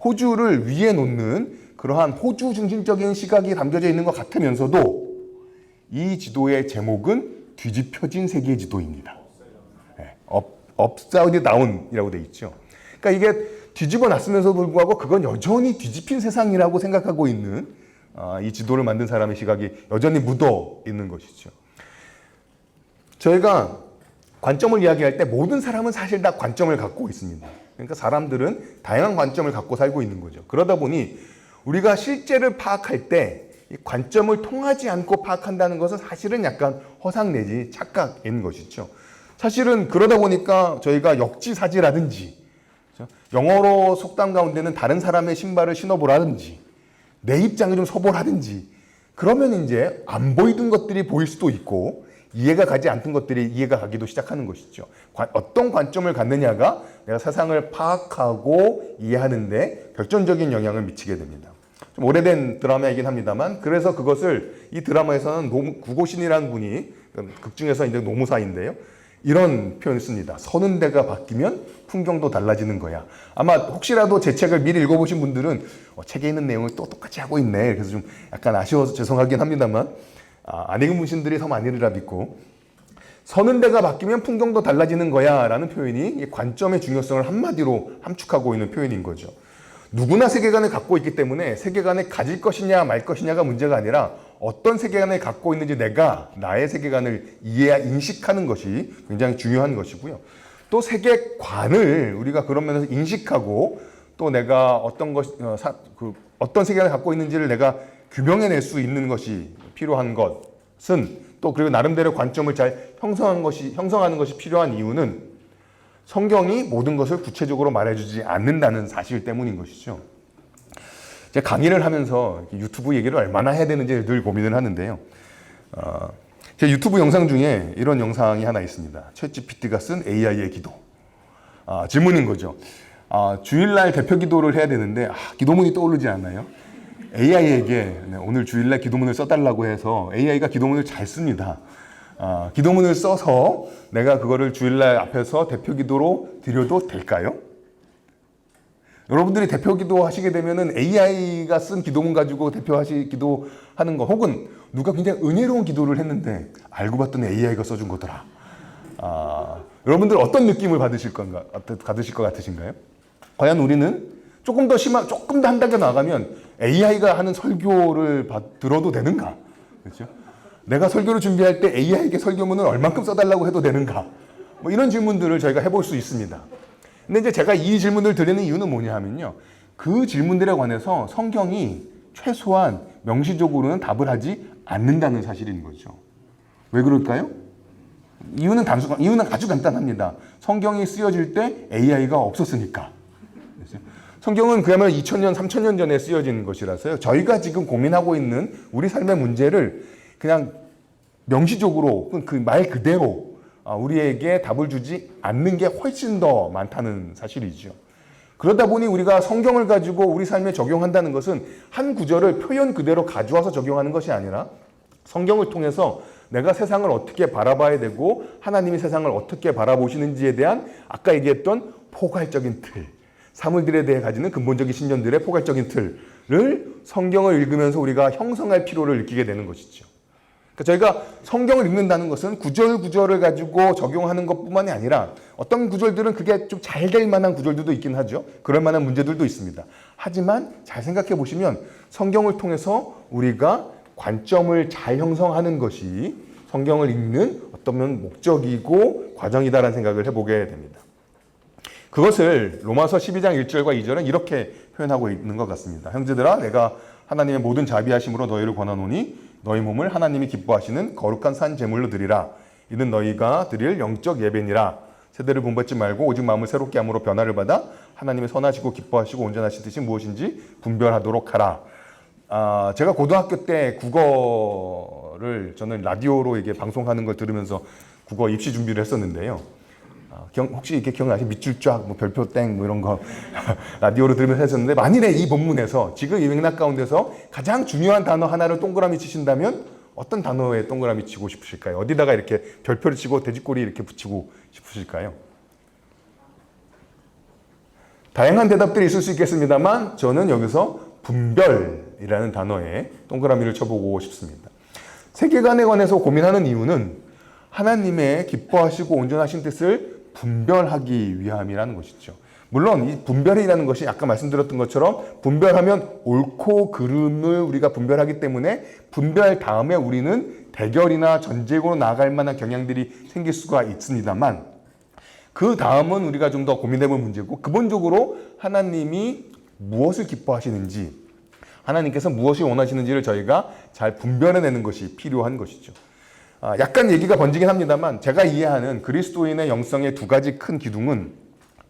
호주를 위에 놓는 그러한 호주 중심적인 시각이 담겨져 있는 것 같으면서도 이 지도의 제목은 뒤집혀진 세계 지도입니다. 업사이드 다운이라고 되어 있죠. 그러니까 이게 뒤집어 놨으면서 불구하고 그건 여전히 뒤집힌 세상이라고 생각하고 있는 이 지도를 만든 사람의 시각이 여전히 묻어 있는 것이죠. 저희가 관점을 이야기할 때 모든 사람은 사실 다 관점을 갖고 있습니다. 그러니까 사람들은 다양한 관점을 갖고 살고 있는 거죠. 그러다 보니 우리가 실제를 파악할 때 이 관점을 통하지 않고 파악한다는 것은 사실은 약간 허상 내지 착각인 것이죠. 사실은 그러다 보니까 저희가 역지사지라든지 영어로 속담 가운데는 다른 사람의 신발을 신어보라든지 내 입장에 좀 서보라든지 그러면 이제 안 보이던 것들이 보일 수도 있고 이해가 가지 않던 것들이 이해가 가기도 시작하는 것이죠. 어떤 관점을 갖느냐가 내가 세상을 파악하고 이해하는데 결정적인 영향을 미치게 됩니다. 좀 오래된 드라마이긴 합니다만 그래서 그것을 이 드라마에서는 구고신이라는 분이 극 중에서 이제 노무사인데요. 이런 표현을 씁니다. 서는 데가 바뀌면 풍경도 달라지는 거야. 아마 혹시라도 제 책을 미리 읽어보신 분들은 책에 있는 내용을 또 똑같이 하고 있네. 그래서 좀 약간 아쉬워서 죄송하긴 합니다만 안 읽은 분들이 더 많이리라 믿고 서는 데가 바뀌면 풍경도 달라지는 거야 라는 표현이 관점의 중요성을 한마디로 함축하고 있는 표현인 거죠. 누구나 세계관을 갖고 있기 때문에 세계관을 가질 것이냐 말 것이냐가 문제가 아니라 어떤 세계관을 갖고 있는지 내가 나의 세계관을 인식하는 것이 굉장히 중요한 것이고요. 또 세계관을 우리가 그런 면에서 인식하고 또 내가 어떤 세계관을 갖고 있는지를 내가 규명해낼 수 있는 것이 필요한 것은 또 그리고 나름대로 관점을 잘 형성하는 것이 필요한 이유는 성경이 모든 것을 구체적으로 말해주지 않는다는 사실 때문인 것이죠. 제가 강의를 하면서 유튜브 얘기를 얼마나 해야 되는지 늘 고민을 하는데요. 제 유튜브 영상 중에 이런 영상이 하나 있습니다. 챗GPT가 쓴 AI의 기도. 질문인 거죠. 주일날 대표 기도를 해야 되는데 기도문이 떠오르지 않나요? AI에게 오늘 주일날 기도문을 써달라고 해서 AI가 기도문을 잘 씁니다. 기도문을 써서 내가 그거를 주일날 앞에서 대표 기도로 드려도 될까요? 여러분들이 대표 기도 하시게 되면은 AI가 쓴 기도문 가지고 기도하는 거 혹은 누가 굉장히 은혜로운 기도를 했는데 알고 봤더니 AI가 써준 거더라. 여러분들 어떤 느낌을 받으실 것 같으신가요? 과연 우리는 조금 더 한 단계 나아가면 AI가 하는 설교를 들어도 되는가? 그렇죠? 내가 설교를 준비할 때 AI에게 설교문을 얼만큼 써달라고 해도 되는가? 뭐 이런 질문들을 저희가 해볼 수 있습니다. 근데 이제 제가 이 질문을 드리는 이유는 뭐냐 하면요. 그 질문들에 관해서 성경이 최소한 명시적으로는 답을 하지 않는다는 사실인 거죠. 왜 그럴까요? 이유는 아주 간단합니다. 성경이 쓰여질 때 AI가 없었으니까. 성경은 그야말로 2000년, 3000년 전에 쓰여진 것이라서요. 저희가 지금 고민하고 있는 우리 삶의 문제를 그냥 명시적으로 그 말 그대로 우리에게 답을 주지 않는 게 훨씬 더 많다는 사실이죠. 그러다 보니 우리가 성경을 가지고 우리 삶에 적용한다는 것은 한 구절을 표현 그대로 가져와서 적용하는 것이 아니라 성경을 통해서 내가 세상을 어떻게 바라봐야 되고 하나님이 세상을 어떻게 바라보시는지에 대한 아까 얘기했던 포괄적인 틀, 사물들에 대해 가지는 근본적인 신념들의 포괄적인 틀을 성경을 읽으면서 우리가 형성할 필요를 느끼게 되는 것이죠. 저희가 성경을 읽는다는 것은 구절을 가지고 적용하는 것뿐만이 아니라 어떤 구절들은 그게 좀 잘 될 만한 구절들도 있긴 하죠. 그럴 만한 문제들도 있습니다. 하지만 잘 생각해 보시면 성경을 통해서 우리가 관점을 잘 형성하는 것이 성경을 읽는 어떤 목적이고 과정이다라는 생각을 해보게 됩니다. 그것을 로마서 12장 1절과 2절은 이렇게 표현하고 있는 것 같습니다. 형제들아 내가 하나님의 모든 자비하심으로 너희를 권하노니 너희 몸을 하나님이 기뻐하시는 거룩한 산 제물로 드리라. 이는 너희가 드릴 영적 예배니라. 세대를 본받지 말고 오직 마음을 새롭게 함으로 변화를 받아 하나님의 선하시고 기뻐하시고 온전하신 뜻이 무엇인지 분별하도록 하라. 제가 고등학교 때 국어를 저는 라디오로 이게 방송하는 걸 들으면서 국어 입시 준비를 했었는데요. 혹시 이렇게 기억나시죠? 밑줄 쫙, 별표 땡, 이런 거 라디오로 들으면서 했었는데 만일에 이 본문에서 지금 이 맥락 가운데서 가장 중요한 단어 하나를 동그라미 치신다면 어떤 단어에 동그라미 치고 싶으실까요? 어디다가 이렇게 별표를 치고 돼지꼬리 이렇게 붙이고 싶으실까요? 다양한 대답들이 있을 수 있겠습니다만 저는 여기서 분별이라는 단어에 동그라미를 쳐보고 싶습니다. 세계관에 관해서 고민하는 이유는 하나님의 기뻐하시고 온전하신 뜻을 분별하기 위함이라는 것이죠. 물론 이 분별이라는 것이 아까 말씀드렸던 것처럼 분별하면 옳고 그름을 우리가 분별하기 때문에 분별 다음에 우리는 대결이나 전쟁으로 나아갈 만한 경향들이 생길 수가 있습니다만 그 다음은 우리가 좀 더 고민해볼 문제고 근본적으로 하나님이 무엇을 기뻐하시는지 하나님께서 무엇이 원하시는지를 저희가 잘 분별해내는 것이 필요한 것이죠. 약간 얘기가 번지긴 합니다만 제가 이해하는 그리스도인의 영성의 두 가지 큰 기둥은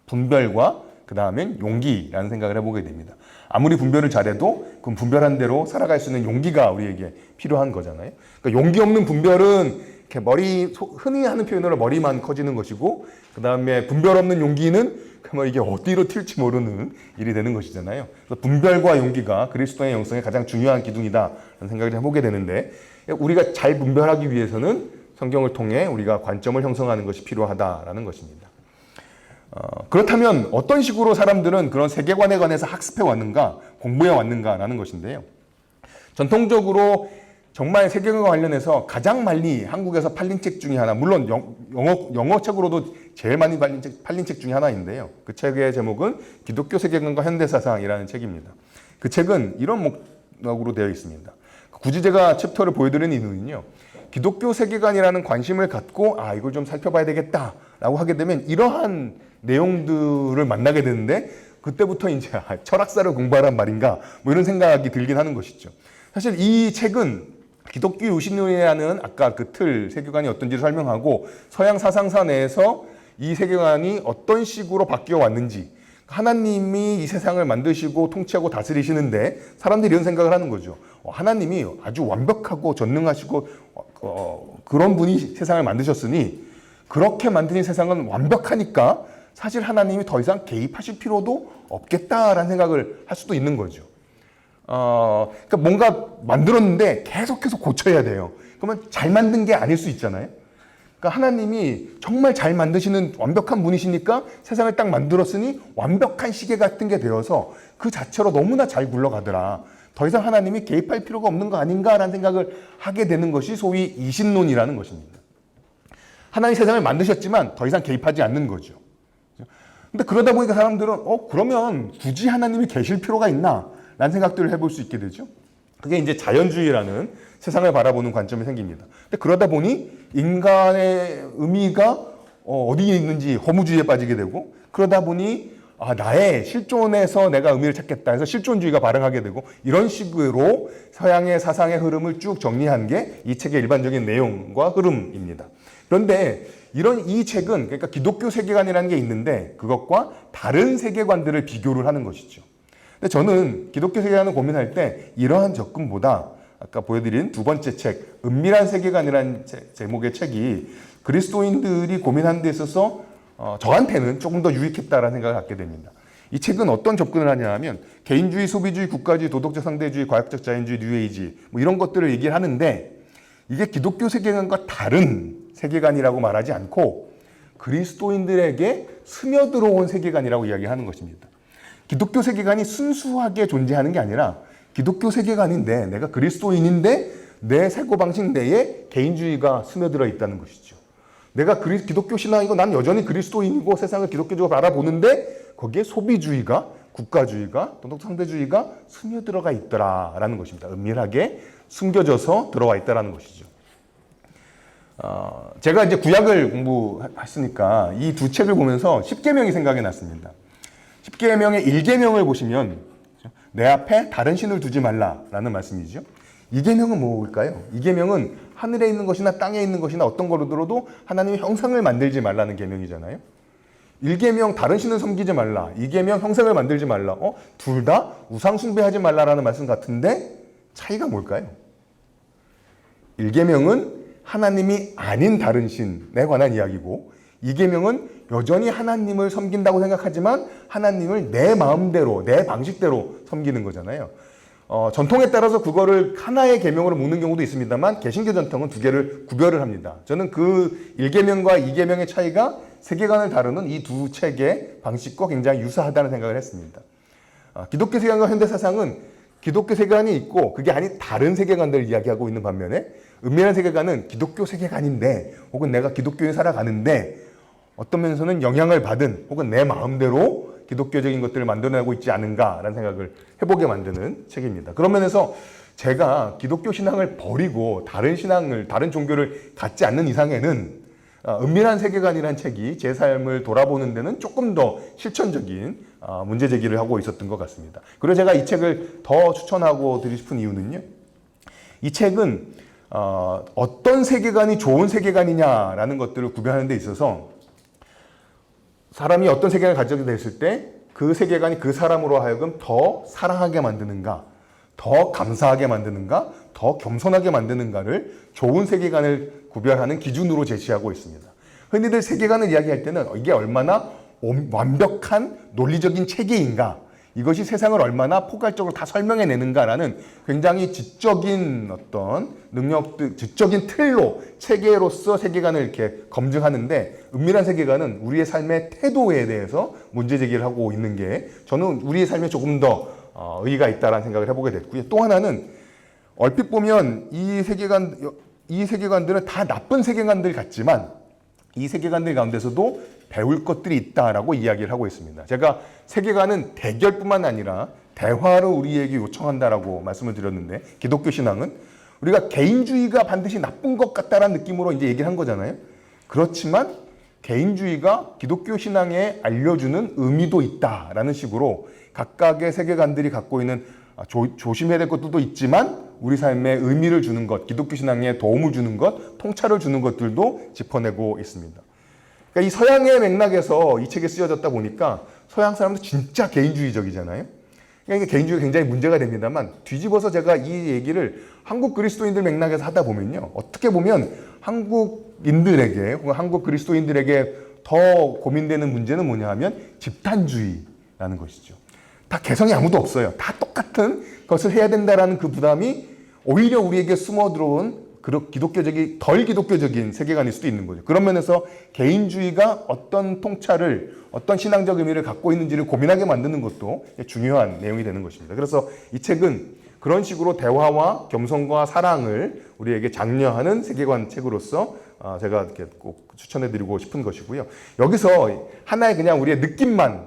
분별과 그 다음엔 용기라는 생각을 해보게 됩니다. 아무리 분별을 잘해도 그 분별한 대로 살아갈 수 있는 용기가 우리에게 필요한 거잖아요. 그러니까 용기 없는 분별은 이렇게 흔히 하는 표현으로 머리만 커지는 것이고, 그 다음에 분별 없는 용기는 이게 어디로 튈지 모르는 일이 되는 것이잖아요. 그래서 분별과 용기가 그리스도의 영성의 가장 중요한 기둥이다라는 생각을 해보게 되는데, 우리가 잘 분별하기 위해서는 성경을 통해 우리가 관점을 형성하는 것이 필요하다라는 것입니다. 그렇다면 어떤 식으로 사람들은 그런 세계관에 관해서 학습해 왔는가, 공부해 왔는가라는 것인데요. 전통적으로 정말 세계관과 관련해서 가장 많이 한국에서 팔린 책 중에 하나, 물론 영어 책으로도 제일 많이 팔린 책 중에 하나인데요. 그 책의 제목은 기독교 세계관과 현대사상이라는 책입니다. 그 책은 이런 목록으로 되어 있습니다. 굳이 제가 챕터를 보여드리는 이유는요, 기독교 세계관이라는 관심을 갖고 이걸 좀 살펴봐야 되겠다라고 하게 되면 이러한 내용들을 만나게 되는데, 그때부터 이제 철학사를 공부하란 말인가 뭐 이런 생각이 들긴 하는 것이죠. 사실 이 책은 기독교 유신론이라는 아까 그 틀 세계관이 어떤지를 설명하고, 서양 사상사 내에서 이 세계관이 어떤 식으로 바뀌어 왔는지, 하나님이 이 세상을 만드시고 통치하고 다스리시는데 사람들이 이런 생각을 하는 거죠. 하나님이 아주 완벽하고 전능하시고 그런 분이 세상을 만드셨으니, 그렇게 만드신 세상은 완벽하니까 사실 하나님이 더 이상 개입하실 필요도 없겠다라는 생각을 할 수도 있는 거죠. 그러니까 뭔가 만들었는데 계속해서 고쳐야 돼요. 그러면 잘 만든 게 아닐 수 있잖아요. 그러니까 하나님이 정말 잘 만드시는 완벽한 분이시니까 세상을 딱 만들었으니 완벽한 시계 같은 게 되어서 그 자체로 너무나 잘 굴러가더라. 더 이상 하나님이 개입할 필요가 없는 거 아닌가라는 생각을 하게 되는 것이 소위 이신론이라는 것입니다. 하나님 세상을 만드셨지만 더 이상 개입하지 않는 거죠. 근데 그러다 보니까 사람들은 그러면 굳이 하나님이 계실 필요가 있나? 라는 생각들을 해볼 수 있게 되죠. 그게 이제 자연주의라는 세상을 바라보는 관점이 생깁니다. 근데 그러다 보니 인간의 의미가 어디에 있는지 허무주의에 빠지게 되고, 그러다 보니 나의 실존에서 내가 의미를 찾겠다 해서 실존주의가 발흥하게 되고, 이런 식으로 서양의 사상의 흐름을 쭉 정리한 게 이 책의 일반적인 내용과 흐름입니다. 그런데 이 책은, 그러니까 기독교 세계관이라는 게 있는데 그것과 다른 세계관들을 비교를 하는 것이죠. 근데 저는 기독교 세계관을 고민할 때 이러한 접근보다 아까 보여드린 두 번째 책, 은밀한 세계관이라는 제목의 책이 그리스도인들이 고민하는 데 있어서 저한테는 조금 더 유익했다라는 생각을 갖게 됩니다. 이 책은 어떤 접근을 하냐 하면, 개인주의, 소비주의, 국가주의, 도덕적 상대주의, 과학적 자연주의, 뉴에이지 뭐 이런 것들을 얘기를 하는데, 이게 기독교 세계관과 다른 세계관이라고 말하지 않고 그리스도인들에게 스며들어온 세계관이라고 이야기하는 것입니다. 기독교 세계관이 순수하게 존재하는 게 아니라, 기독교 세계관인데 내가 그리스도인인데 내 사고방식 내에 개인주의가 스며들어 있다는 것이죠. 내가 기독교 신앙이고 난 여전히 그리스도인이고 세상을 기독교적으로 바라보는데 거기에 소비주의가, 국가주의가, 도덕 상대주의가 스며들어가 있더라라는 것입니다. 은밀하게 숨겨져서 들어와 있다라는 것이죠. 제가 이제 구약을 공부했으니까 이 두 책을 보면서 십계명이 생각이 났습니다. 십계명의 1계명을 보시면 내 앞에 다른 신을 두지 말라라는 말씀이죠. 2계명은 뭘까요? 2계명은 하늘에 있는 것이나 땅에 있는 것이나 어떤 거로 들어도 하나님의 형상을 만들지 말라는 계명이잖아요. 1계명 다른 신을 섬기지 말라, 2계명 형상을 만들지 말라. 둘 다 우상 숭배하지 말라라는 말씀 같은데 차이가 뭘까요? 1계명은 하나님이 아닌 다른 신에 관한 이야기고, 2계명은 여전히 하나님을 섬긴다고 생각하지만 하나님을 내 마음대로, 내 방식대로 섬기는 거잖아요. 전통에 따라서 그거를 하나의 계명으로 묶는 경우도 있습니다만, 개신교 전통은 두 개를 구별을 합니다. 저는 그 1계명과 2계명의 차이가 세계관을 다루는 이 두 책의 방식과 굉장히 유사하다는 생각을 했습니다. 기독교 세계관과 현대사상은 기독교 세계관이 있고 그게 아닌 다른 세계관들을 이야기하고 있는 반면에, 은밀한 세계관은 기독교 세계관인데 혹은 내가 기독교에 살아가는데 어떤 면에서는 영향을 받은 혹은 내 마음대로 기독교적인 것들을 만들어내고 있지 않은가라는 생각을 해보게 만드는 책입니다. 그런 면에서 제가 기독교 신앙을 버리고 다른 신앙을, 다른 종교를 갖지 않는 이상에는 은밀한 세계관이라는 책이 제 삶을 돌아보는 데는 조금 더 실천적인 문제 제기를 하고 있었던 것 같습니다. 그리고 제가 이 책을 더 추천하고 드리고 싶은 이유는요. 이 책은 어떤 세계관이 좋은 세계관이냐라는 것들을 구별하는 데 있어서 사람이 어떤 세계관을 가지게 됐을 때 그 세계관이 그 사람으로 하여금 더 사랑하게 만드는가, 더 감사하게 만드는가, 더 겸손하게 만드는가를 좋은 세계관을 구별하는 기준으로 제시하고 있습니다. 흔히들 세계관을 이야기할 때는 이게 얼마나 완벽한 논리적인 체계인가, 이것이 세상을 얼마나 포괄적으로 다 설명해내는가라는 굉장히 지적인 어떤 능력들, 지적인 틀로 체계로서 세계관을 이렇게 검증하는데, 은밀한 세계관은 우리의 삶의 태도에 대해서 문제 제기를 하고 있는 게 저는 우리의 삶에 조금 더 의의가 있다라는 생각을 해보게 됐고요. 또 하나는 얼핏 보면 이 세계관들은 다 나쁜 세계관들 같지만 이 세계관들 가운데서도 배울 것들이 있다라고 이야기를 하고 있습니다. 제가 세계관은 대결뿐만 아니라 대화를 우리에게 요청한다라고 말씀을 드렸는데, 기독교 신앙은 우리가 개인주의가 반드시 나쁜 것 같다라는 느낌으로 이제 얘기를 한 거잖아요. 그렇지만 개인주의가 기독교 신앙에 알려주는 의미도 있다라는 식으로 각각의 세계관들이 갖고 있는 조심해야 될 것들도 있지만 우리 삶에 의미를 주는 것, 기독교 신앙에 도움을 주는 것, 통찰을 주는 것들도 짚어내고 있습니다. 그러니까 이 서양의 맥락에서 이 책이 쓰여졌다 보니까 서양 사람도 진짜 개인주의적이잖아요. 그러니까 개인주의가 굉장히 문제가 됩니다만, 뒤집어서 제가 이 얘기를 한국 그리스도인들 맥락에서 하다 보면요, 어떻게 보면 한국인들에게 혹은 한국 그리스도인들에게 더 고민되는 문제는 뭐냐 하면 집단주의라는 것이죠. 다 개성이 아무도 없어요. 다 똑같은 것을 해야 된다라는 그 부담이 오히려 우리에게 숨어 들어온 덜 기독교적인 세계관일 수도 있는 거죠. 그런 면에서 개인주의가 어떤 통찰을, 어떤 신앙적 의미를 갖고 있는지를 고민하게 만드는 것도 중요한 내용이 되는 것입니다. 그래서 이 책은 그런 식으로 대화와 겸손과 사랑을 우리에게 장려하는 세계관 책으로서 제가 이렇게 꼭 추천해드리고 싶은 것이고요. 여기서 하나의 그냥 우리의 느낌만,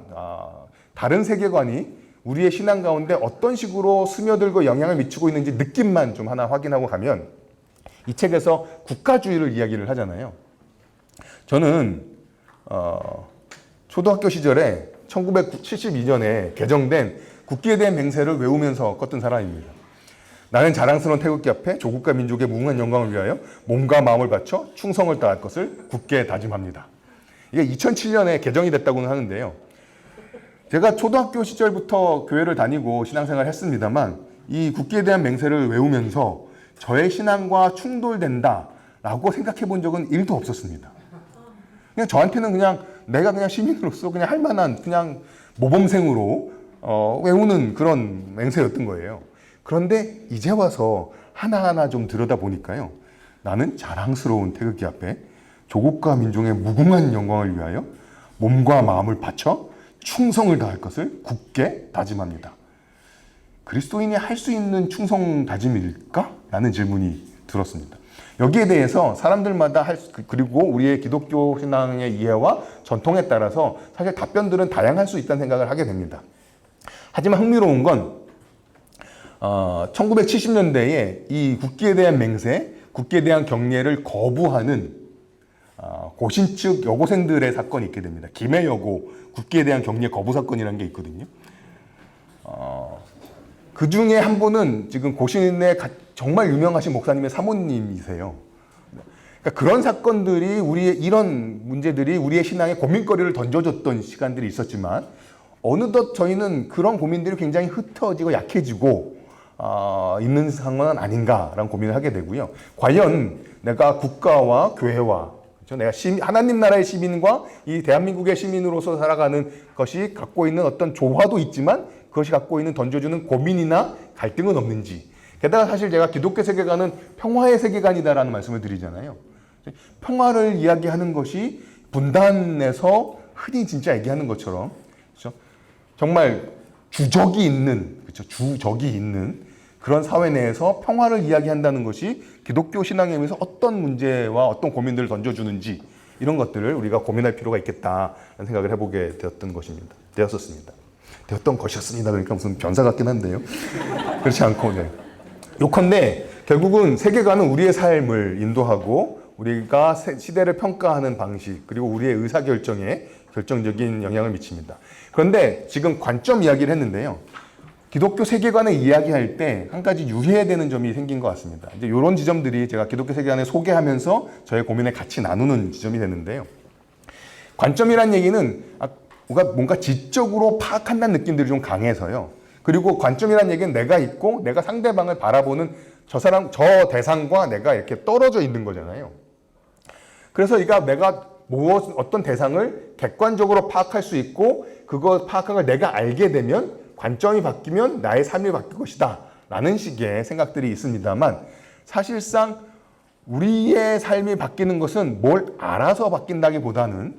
다른 세계관이 우리의 신앙 가운데 어떤 식으로 스며들고 영향을 미치고 있는지 느낌만 좀 하나 확인하고 가면, 이 책에서 국가주의를 이야기를 하잖아요. 저는 초등학교 시절에 1972년에 개정된 국기에 대한 맹세를 외우면서 컸던 사람입니다. 나는 자랑스러운 태극기 앞에 조국과 민족의 무궁한 영광을 위하여 몸과 마음을 바쳐 충성을 다할 것을 굳게 다짐합니다. 이게 2007년에 개정이 됐다고는 하는데요. 제가 초등학교 시절부터 교회를 다니고 신앙생활을 했습니다만 이 국기에 대한 맹세를 외우면서 저의 신앙과 충돌된다라고 생각해 본 적은 1도 없었습니다. 그냥 저한테는 그냥 내가 그냥 시민으로서 그냥 할 만한 그냥 모범생으로 외우는 그런 맹세였던 거예요. 그런데 이제 와서 하나하나 좀 들여다 보니까요. 나는 자랑스러운 태극기 앞에 조국과 민족의 무궁한 영광을 위하여 몸과 마음을 바쳐 충성을 다할 것을 굳게 다짐합니다. 그리스도인이 할 수 있는 충성 다짐일까? 라는 질문이 들었습니다. 여기에 대해서 사람들마다 그리고 우리의 기독교 신앙의 이해와 전통에 따라서 사실 답변들은 다양할 수 있다는 생각을 하게 됩니다. 하지만 흥미로운 건 1970년대에 이 국기에 대한 맹세, 국기에 대한 경례를 거부하는 고신 측 여고생들의 사건이 있게 됩니다. 김해 여고 국기에 대한 경례 거부 사건이라는 게 있거든요. 그 중에 한 분은 지금 고신의 정말 유명하신 목사님의 사모님이세요. 그러니까 그런 사건들이 이런 문제들이 우리의 신앙에 고민거리를 던져줬던 시간들이 있었지만 어느덧 저희는 그런 고민들이 굉장히 흩어지고 약해지고 있는 상황은 아닌가라는 고민을 하게 되고요. 과연 내가 국가와 교회와 내가 하나님 나라의 시민과 이 대한민국의 시민으로서 살아가는 것이 갖고 있는 어떤 조화도 있지만 그것이 갖고 있는 던져주는 고민이나 갈등은 없는지. 게다가 사실 제가 기독교 세계관은 평화의 세계관이다라는 말씀을 드리잖아요. 평화를 이야기하는 것이 분단에서 흔히 진짜 얘기하는 것처럼, 그렇죠? 정말 주적이 있는, 그렇죠? 주적이 있는 그런 사회 내에서 평화를 이야기한다는 것이 기독교 신앙에 의해서 어떤 문제와 어떤 고민들을 던져주는지 이런 것들을 우리가 고민할 필요가 있겠다는 생각을 해보게 되었습니다. 그러니까 무슨 변사 같긴 한데요. 그렇지 않고, 네. 요컨대 결국은 세계관은 우리의 삶을 인도하고 우리가 시대를 평가하는 방식, 그리고 우리의 의사결정에 결정적인 영향을 미칩니다. 그런데 지금 관점 이야기를 했는데요. 기독교 세계관을 이야기할 때 한 가지 유의해야 되는 점이 생긴 것 같습니다. 이제 이런 지점들이 제가 기독교 세계관을 소개하면서 저의 고민에 같이 나누는 지점이 되는데요. 관점이란 얘기는 뭔가 지적으로 파악한다는 느낌들이 좀 강해서요. 그리고 관점이란 얘기는 내가 있고 내가 상대방을 바라보는 저 대상과 내가 이렇게 떨어져 있는 거잖아요. 그래서 내가 어떤 대상을 객관적으로 파악할 수 있고 그거 파악한 걸 내가 알게 되면 관점이 바뀌면 나의 삶이 바뀔 것이다 라는 식의 생각들이 있습니다만, 사실상 우리의 삶이 바뀌는 것은 뭘 알아서 바뀐다기보다는,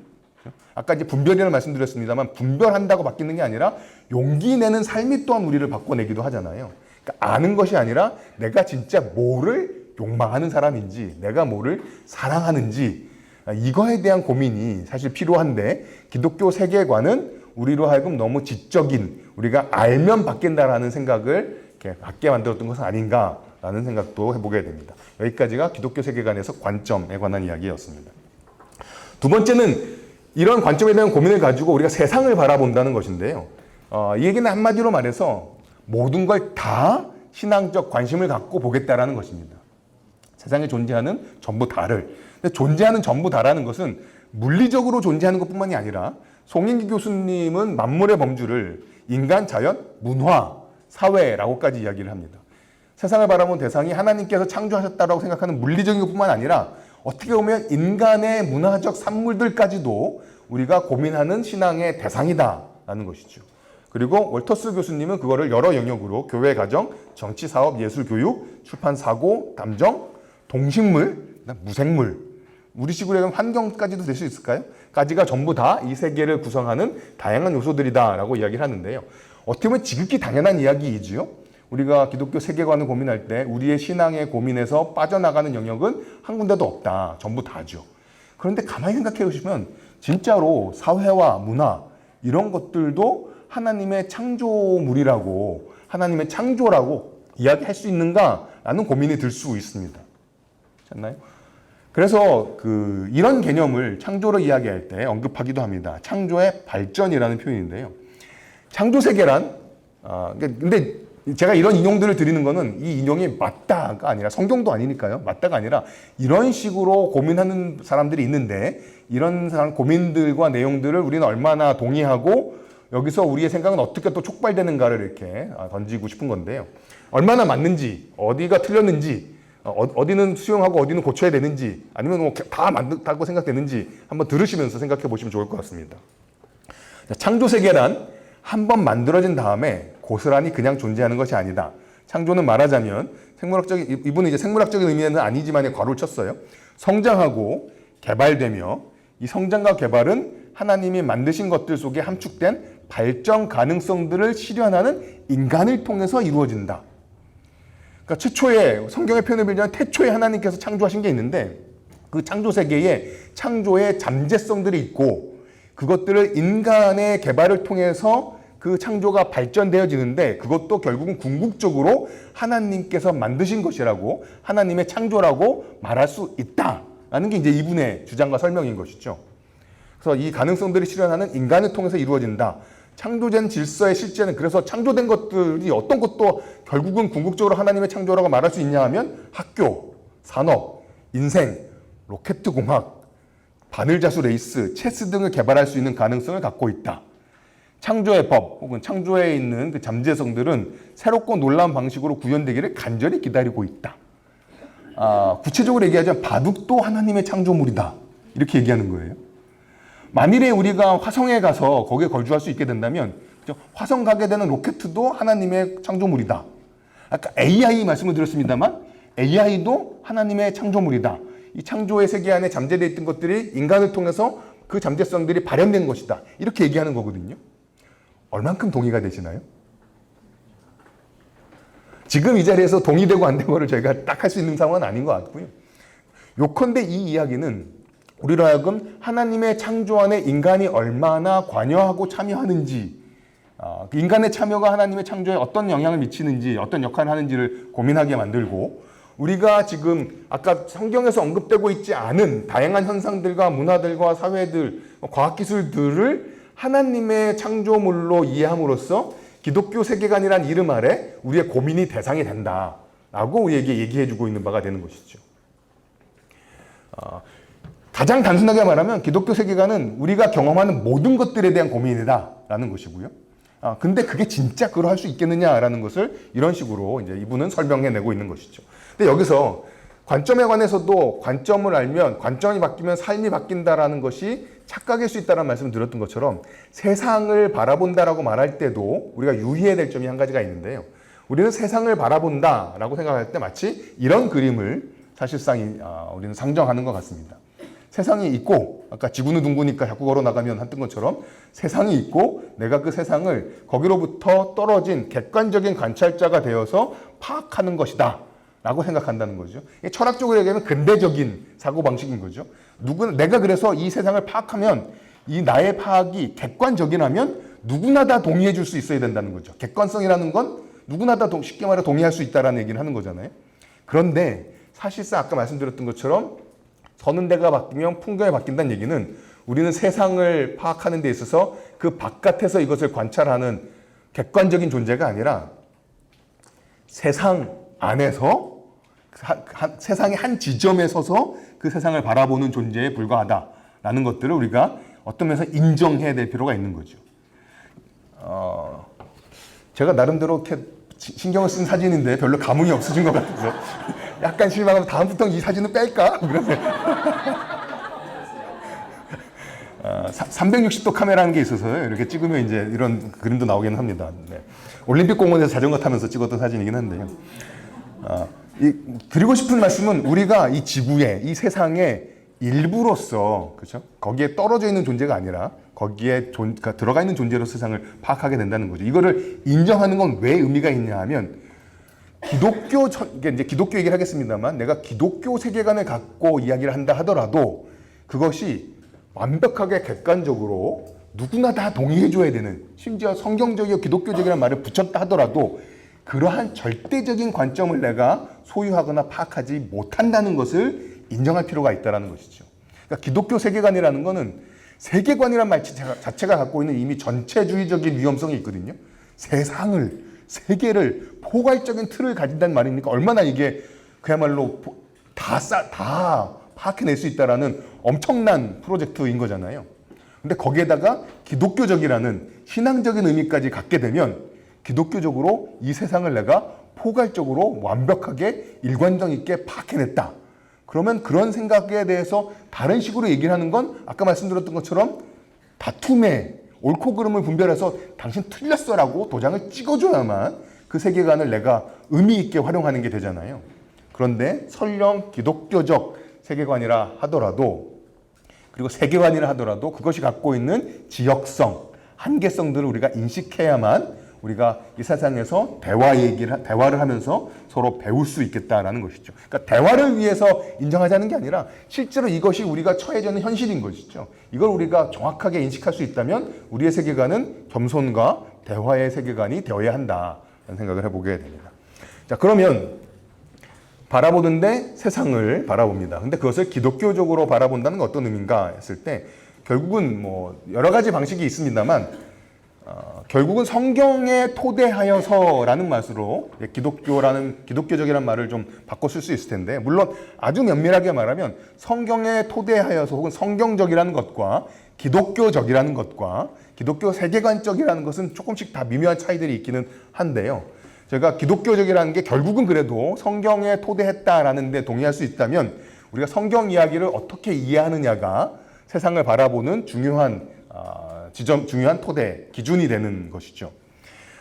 아까 이제 분별이라는 말씀드렸습니다만, 분별한다고 바뀌는 게 아니라 용기 내는 삶이 또한 우리를 바꿔내기도 하잖아요. 그러니까 아는 것이 아니라 내가 진짜 뭐를 욕망하는 사람인지, 내가 뭐를 사랑하는지, 이거에 대한 고민이 사실 필요한데, 기독교 세계관은 우리로 하여금 너무 지적인, 우리가 알면 바뀐다라는 생각을 이렇게 갖게 만들었던 것은 아닌가라는 생각도 해보게 됩니다. 여기까지가 기독교 세계관에서 관점에 관한 이야기였습니다. 두 번째는 이런 관점에 대한 고민을 가지고 우리가 세상을 바라본다는 것인데요. 이 얘기는 한마디로 말해서 모든 걸 다 신앙적 관심을 갖고 보겠다라는 것입니다. 세상에 존재하는 전부 다를. 근데 존재하는 전부 다라는 것은 물리적으로 존재하는 것뿐만이 아니라, 송인기 교수님은 만물의 범주를 인간, 자연, 문화, 사회라고까지 이야기를 합니다. 세상을 바라본 대상이 하나님께서 창조하셨다고 생각하는 물리적인 것뿐만 아니라 어떻게 보면 인간의 문화적 산물들까지도 우리가 고민하는 신앙의 대상이다라는 것이죠. 그리고 월터스 교수님은 그거를 여러 영역으로 교회, 가정, 정치, 사업, 예술, 교육, 출판, 사고, 감정, 동식물, 무생물, 우리식으로 하면 환경까지도 될 수 있을까요? 까지가 전부 다 이 세계를 구성하는 다양한 요소들이다라고 이야기를 하는데요. 어떻게 보면 지극히 당연한 이야기이지요. 우리가 기독교 세계관을 고민할 때 우리의 신앙의 고민에서 빠져나가는 영역은 한 군데도 없다. 전부 다죠. 그런데 가만히 생각해 보시면 진짜로 사회와 문화 이런 것들도 하나님의 창조물이라고, 하나님의 창조라고 이야기할 수 있는가라는 고민이 들 수 있습니다. 맞나요? 그래서 이런 개념을 창조로 이야기할 때 언급하기도 합니다. 창조의 발전이라는 표현인데요. 창조 세계란, 근데 제가 이런 인용들을 드리는 거는 이 인용이 맞다가 아니라, 성경도 아니니까요. 맞다가 아니라 이런 식으로 고민하는 사람들이 있는데 이런 고민들과 내용들을 우리는 얼마나 동의하고 여기서 우리의 생각은 어떻게 또 촉발되는가를 이렇게 던지고 싶은 건데요. 얼마나 맞는지, 어디가 틀렸는지, 어디는 수용하고 어디는 고쳐야 되는지, 아니면 뭐 다 맞다고 생각되는지 한번 들으시면서 생각해 보시면 좋을 것 같습니다. 창조 세계란 한번 만들어진 다음에 고스란히 그냥 존재하는 것이 아니다. 창조는 말하자면 이분은 이제 생물학적인 의미는 아니지만 괄호를 쳤어요. 성장하고 개발되며 이 성장과 개발은 하나님이 만드신 것들 속에 함축된 발전 가능성들을 실현하는 인간을 통해서 이루어진다. 그러니까 최초의, 성경의 표현을 빌자면 태초에 하나님께서 창조하신 게 있는데 그 창조 세계에 창조의 잠재성들이 있고 그것들을 인간의 개발을 통해서 그 창조가 발전되어지는데 그것도 결국은 궁극적으로 하나님께서 만드신 것이라고, 하나님의 창조라고 말할 수 있다라는 게 이제 이분의 주장과 설명인 것이죠. 그래서 이 가능성들이 실현하는 인간을 통해서 이루어진다. 창조된 질서의 실제는, 그래서 창조된 것들이 어떤 것도 결국은 궁극적으로 하나님의 창조라고 말할 수 있냐 하면 학교, 산업, 인생, 로켓 공학, 바늘자수 레이스, 체스 등을 개발할 수 있는 가능성을 갖고 있다. 창조의 법 혹은 창조에 있는 그 잠재성들은 새롭고 놀라운 방식으로 구현되기를 간절히 기다리고 있다. 구체적으로 얘기하자면 바둑도 하나님의 창조물이다. 이렇게 얘기하는 거예요. 만일에 우리가 화성에 가서 거기에 거주할 수 있게 된다면 화성 가게 되는 로켓도 하나님의 창조물이다. 아까 AI 말씀을 드렸습니다만 AI도 하나님의 창조물이다. 이 창조의 세계 안에 잠재되어 있던 것들이 인간을 통해서 그 잠재성들이 발현된 것이다. 이렇게 얘기하는 거거든요. 얼만큼 동의가 되시나요? 지금 이 자리에서 동의되고 안 되고를 저희가 딱 할 수 있는 상황은 아닌 것 같고요. 요컨대 이 이야기는 우리로 하여금 하나님의 창조 안에 인간이 얼마나 관여하고 참여하는지, 인간의 참여가 하나님의 창조에 어떤 영향을 미치는지, 어떤 역할을 하는지를 고민하게 만들고, 우리가 지금 아까 성경에서 언급되고 있지 않은 다양한 현상들과 문화들과 사회들, 과학기술들을 하나님의 창조물로 이해함으로써 기독교 세계관이란 이름 아래 우리의 고민이 대상이 된다라고 우리에게 얘기해주고 있는 바가 되는 것이죠. 가장 단순하게 말하면 기독교 세계관은 우리가 경험하는 모든 것들에 대한 고민이다라는 것이고요. 근데 그게 진짜 그걸 할 수 있겠느냐라는 것을 이런 식으로 이제 이분은 설명해내고 있는 것이죠. 근데 여기서 관점에 관해서도 관점을 알면 관점이 바뀌면 삶이 바뀐다라는 것이 착각일 수 있다는 말씀을 드렸던 것처럼 세상을 바라본다라고 말할 때도 우리가 유의해야 될 점이 한 가지가 있는데요. 우리는 세상을 바라본다라고 생각할 때 마치 이런 그림을 사실상 우리는 상정하는 것 같습니다. 세상이 있고 아까 지구는 둥그니까 자꾸 걸어나가면 한뜬 것처럼 세상이 있고 내가 그 세상을 거기로부터 떨어진 객관적인 관찰자가 되어서 파악하는 것이다 라고 생각한다는 거죠. 철학적으로 얘기하면 근대적인 사고방식인 거죠. 내가 그래서 이 세상을 파악하면 이 나의 파악이 객관적이라면 누구나 다 동의해 줄 수 있어야 된다는 거죠. 객관성이라는 건 누구나 다 쉽게 말해 동의할 수 있다는 얘기를 하는 거잖아요. 그런데 사실상 아까 말씀드렸던 것처럼 서는 데가 바뀌면 풍경이 바뀐다는 얘기는 우리는 세상을 파악하는 데 있어서 그 바깥에서 이것을 관찰하는 객관적인 존재가 아니라 세상 안에서 세상의 한 지점에 서서 그 세상을 바라보는 존재에 불과하다라는 것들을 우리가 어떤 면에서 인정해야 될 필요가 있는 거죠. 제가 나름대로 이렇게 신경을 쓴 사진인데 별로 감흥이 없어진 것 같아서 약간 실망하면 다음부터는 이 사진은 뺄까? 그러면 360도 카메라라는 게 있어서요. 이렇게 찍으면 이제 이런 그림도 나오긴 합니다. 네. 올림픽 공원에서 자전거 타면서 찍었던 사진이긴 한데요. 드리고 싶은 말씀은 우리가 이 지구에, 이 세상의 일부로서, 그렇죠? 거기에 떨어져 있는 존재가 아니라 거기에 들어가 있는 존재로 세상을 파악하게 된다는 거죠. 이거를 인정하는 건 왜 의미가 있냐 하면 이제 기독교 얘기를 하겠습니다만 내가 기독교 세계관을 갖고 이야기를 한다 하더라도 그것이 완벽하게 객관적으로 누구나 다 동의해줘야 되는, 심지어 성경적이고 기독교적이라는 말을 붙였다 하더라도 그러한 절대적인 관점을 내가 소유하거나 파악하지 못한다는 것을 인정할 필요가 있다는 것이죠. 그러니까 기독교 세계관이라는 것은 세계관이라는 말 자체가 갖고 있는 이미 전체주의적인 위험성이 있거든요. 세계를 포괄적인 틀을 가진다는 말이니까 얼마나 이게 그야말로 다 파악해낼 수 있다라는 엄청난 프로젝트인 거잖아요. 근데 거기에다가 기독교적이라는 신앙적인 의미까지 갖게 되면 기독교적으로 이 세상을 내가 포괄적으로 완벽하게 일관성 있게 파악해냈다. 그러면 그런 생각에 대해서 다른 식으로 얘기를 하는 건 아까 말씀드렸던 것처럼 다툼에 옳고 그름을 분별해서 당신 틀렸어라고 도장을 찍어줘야만 그 세계관을 내가 의미 있게 활용하는 게 되잖아요. 그런데 설령 기독교적 세계관이라 하더라도 그리고 세계관이라 하더라도 그것이 갖고 있는 지역성, 한계성들을 우리가 인식해야만 우리가 이 세상에서 대화를 하면서 서로 배울 수 있겠다라는 것이죠. 그러니까 대화를 위해서 인정하자는 게 아니라 실제로 이것이 우리가 처해져 있는 현실인 것이죠. 이걸 우리가 정확하게 인식할 수 있다면 우리의 세계관은 겸손과 대화의 세계관이 되어야 한다는 생각을 해보게 됩니다. 자, 그러면 바라보는데 세상을 바라봅니다. 근데 그것을 기독교적으로 바라본다는 건 어떤 의미인가 했을 때 결국은 뭐 여러 가지 방식이 있습니다만 결국은 성경에 토대하여서라는 말으로 기독교적이라는 말을 좀 바꿔 쓸 수 있을 텐데 물론 아주 면밀하게 말하면 성경에 토대하여서 혹은 성경적이라는 것과 기독교적이라는 것과 기독교 세계관적이라는 것은 조금씩 다 미묘한 차이들이 있기는 한데요. 제가 기독교적이라는 게 결국은 그래도 성경에 토대했다라는 데 동의할 수 있다면 우리가 성경 이야기를 어떻게 이해하느냐가 세상을 바라보는 중요한 토대, 기준이 되는 것이죠.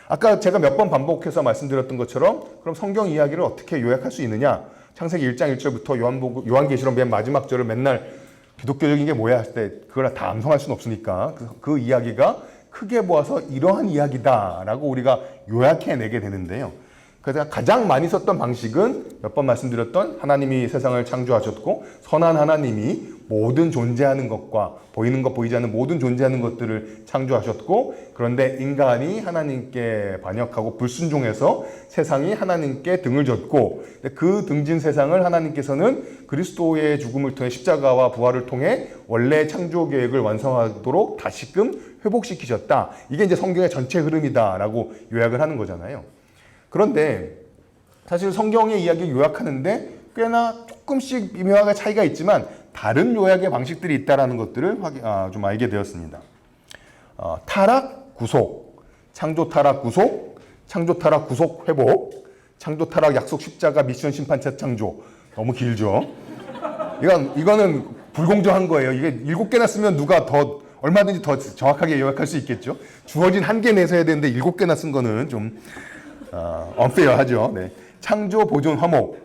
아까 제가 몇 번 반복해서 말씀드렸던 것처럼 그럼 성경 이야기를 어떻게 요약할 수 있느냐? 창세기 1장 1절부터 요한계시록 맨 마지막 절을 맨날 기독교적인 게 뭐야 할 때 그걸 다 암송할 수는 없으니까 그 이야기가 크게 모아서 이러한 이야기다라고 우리가 요약해내게 되는데요. 그래서 가장 많이 썼던 방식은 몇 번 말씀드렸던 하나님이 세상을 창조하셨고 선한 하나님이 모든 존재하는 것과 보이는 것 보이지 않는 모든 존재하는 것들을 창조하셨고, 그런데 인간이 하나님께 반역하고 불순종해서 세상이 하나님께 등을 졌고, 그 등진 세상을 하나님께서는 그리스도의 죽음을 통해 십자가와 부활을 통해 원래 창조 계획을 완성하도록 다시금 회복시키셨다. 이게 이제 성경의 전체 흐름이다라고 요약을 하는 거잖아요. 그런데 사실 성경의 이야기를 요약하는데 꽤나 조금씩 미묘하게 차이가 있지만 다른 요약의 방식들이 있다는 것들을 좀 알게 되었습니다. 타락, 구속, 창조 타락, 구속, 창조 타락, 구속, 회복, 창조 타락, 약속, 십자가, 미션, 심판, 재창조. 너무 길죠? 이거는 불공정한 거예요. 이게 7개나 쓰면 누가 더 얼마든지 더 정확하게 요약할 수 있겠죠. 주어진 1개 내서 해야 되는데 7개나 쓴 거는 좀 unfair하죠. 네. 창조, 보존, 화목.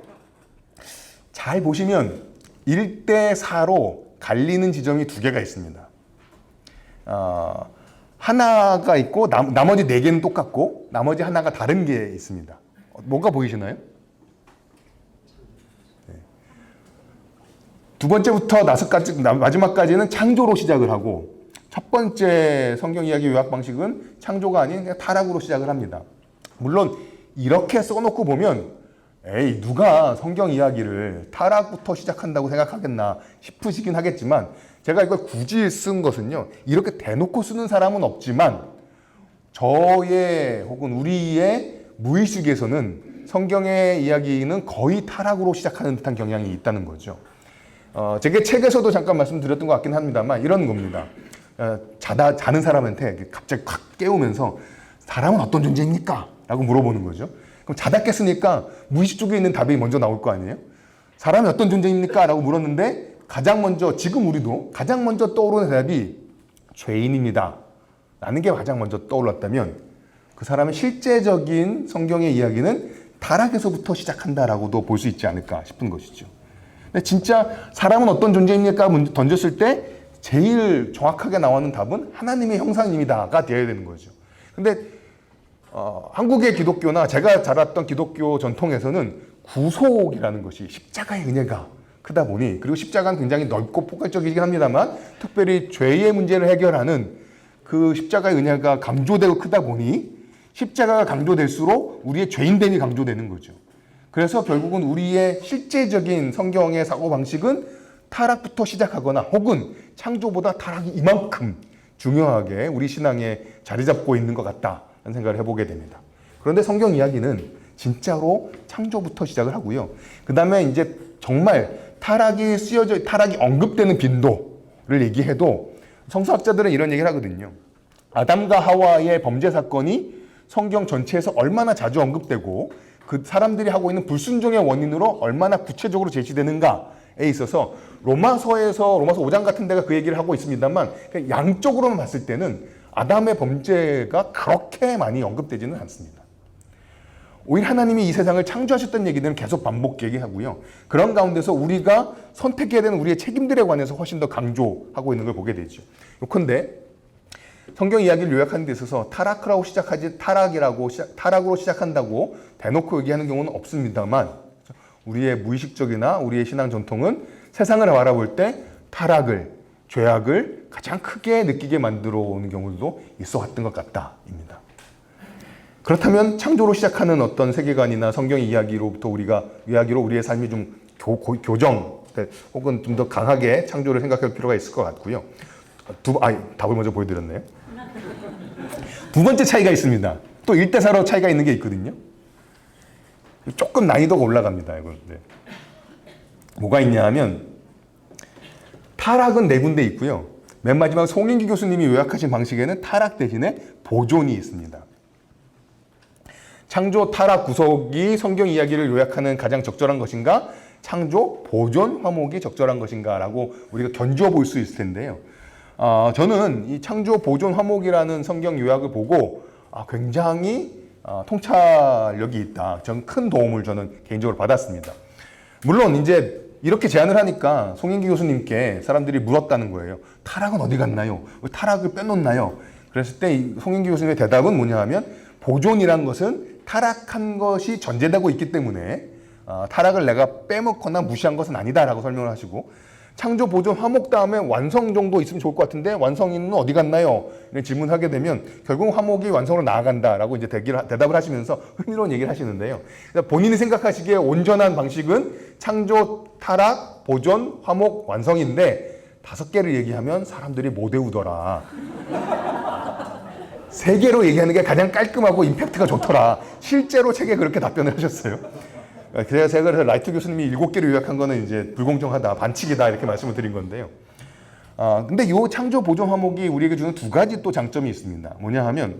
잘 보시면 1대 4로 갈리는 지점이 2개가 있습니다. 하나가 있고 나머지 4개는 똑같고 나머지 하나가 다른 게 있습니다. 뭐가 보이시나요? 네. 두 번째부터 마지막까지는 창조로 시작을 하고, 첫 번째 성경 이야기 요약 방식은 창조가 아닌 그냥 타락으로 시작을 합니다. 물론 이렇게 써놓고 보면 에이 누가 성경 이야기를 타락부터 시작한다고 생각하겠나 싶으시긴 하겠지만, 제가 이걸 굳이 쓴 것은요, 이렇게 대놓고 쓰는 사람은 없지만 저의 혹은 우리의 무의식에서는 성경의 이야기는 거의 타락으로 시작하는 듯한 경향이 있다는 거죠. 제가 책에서도 잠깐 말씀드렸던 것 같긴 합니다만 이런 겁니다. 자는 사람한테 갑자기 확 깨우면서 사람은 어떤 존재입니까? 라고 물어보는 거죠. 그럼 자다 깼으니까 무의식 쪽에 있는 답이 먼저 나올 거 아니에요? 사람이 어떤 존재입니까? 라고 물었는데 가장 먼저, 지금 우리도 가장 먼저 떠오르는 대답이 죄인입니다 라는 게 가장 먼저 떠올랐다면, 그 사람의 실제적인 성경의 이야기는 타락에서부터 시작한다라고도 볼 수 있지 않을까 싶은 것이죠. 근데 진짜 사람은 어떤 존재입니까? 던졌을 때 제일 정확하게 나오는 답은 하나님의 형상입니다가 되어야 되는 거죠. 근데 한국의 기독교나 제가 자랐던 기독교 전통에서는 구속이라는 것이 십자가의 은혜가 크다 보니, 그리고 십자가는 굉장히 넓고 포괄적이긴 합니다만 특별히 죄의 문제를 해결하는 그 십자가의 은혜가 강조되고 크다 보니 십자가가 강조될수록 우리의 죄인됨이 강조되는 거죠. 그래서 결국은 우리의 실제적인 성경의 사고방식은 타락부터 시작하거나 혹은 창조보다 타락이 이만큼 중요하게 우리 신앙에 자리 잡고 있는 것 같다 라는 생각을 해보게 됩니다. 그런데 성경 이야기는 진짜로 창조부터 시작을 하고요. 그 다음에 이제 정말 타락이 언급되는 빈도를 얘기해도 성서학자들은 이런 얘기를 하거든요. 아담과 하와의 범죄 사건이 성경 전체에서 얼마나 자주 언급되고 그 사람들이 하고 있는 불순종의 원인으로 얼마나 구체적으로 제시되는가에 있어서 로마서 5장 같은 데가 그 얘기를 하고 있습니다만, 양쪽으로만 봤을 때는 아담의 범죄가 그렇게 많이 언급되지는 않습니다. 오히려 하나님이 이 세상을 창조하셨다는 얘기들은 계속 반복 얘기하고요. 그런 가운데서 우리가 선택해야 되는 우리의 책임들에 관해서 훨씬 더 강조하고 있는 걸 보게 되죠. 요컨대 성경 이야기를 요약하는 데 있어서 타락으로 시작한다고 대놓고 얘기하는 경우는 없습니다만, 우리의 무의식적이나 우리의 신앙 전통은 세상을 바라볼 때 타락을, 죄악을 가장 크게 느끼게 만들어 오는 경우도 있어 왔던 것 같다입니다. 그렇다면 창조로 시작하는 어떤 세계관이나 성경 이야기로 우리의 삶이 좀 교정 혹은 좀 더 강하게 창조를 생각할 필요가 있을 것 같고요. 답을 먼저 보여드렸네요. 두 번째 차이가 있습니다. 또 1대4로 차이가 있는 게 있거든요. 조금 난이도가 올라갑니다. 이거. 네. 뭐가 있냐 하면 타락은 4군데 있고요. 맨 마지막 송인기 교수님이 요약하신 방식에는 타락 대신에 보존이 있습니다. 창조, 타락, 구속이 성경 이야기를 요약하는 가장 적절한 것인가? 창조, 보존, 화목이 적절한 것인가? 라고 우리가 견주어 볼 수 있을 텐데요. 저는 이 창조, 보존, 화목이라는 성경 요약을 보고 굉장히 통찰력이 있다. 저는 큰 도움을 개인적으로 받았습니다. 물론 이제 이렇게 제안을 하니까 송인기 교수님께 사람들이 물었다는 거예요. 타락은 어디 갔나요? 왜 타락을 빼놓나요? 그랬을 때 송인기 교수님의 대답은 뭐냐 하면, 보존이란 것은 타락한 것이 전제되고 있기 때문에 타락을 내가 빼먹거나 무시한 것은 아니다라고 설명을 하시고, 창조, 보존, 화목 다음에 완성 정도 있으면 좋을 것 같은데 완성인은 어디 갔나요? 이런 질문을 하게 되면 결국 화목이 완성으로 나아간다라고 이제 대답을 하시면서 흥미로운 얘기를 하시는데요. 본인이 생각하시기에 온전한 방식은 창조, 타락, 보존, 화목, 완성인데 5개를 얘기하면 사람들이 못 외우더라. 3개로 얘기하는 게 가장 깔끔하고 임팩트가 좋더라. 실제로 책에 그렇게 답변을 하셨어요. 그래서 제가 라이트 교수님이 7개를 요약한 거는 이제 불공정하다, 반칙이다 이렇게 말씀을 드린 건데요. 근데 이 창조, 보존, 화목이 우리에게 주는 2가지 또 장점이 있습니다. 뭐냐 하면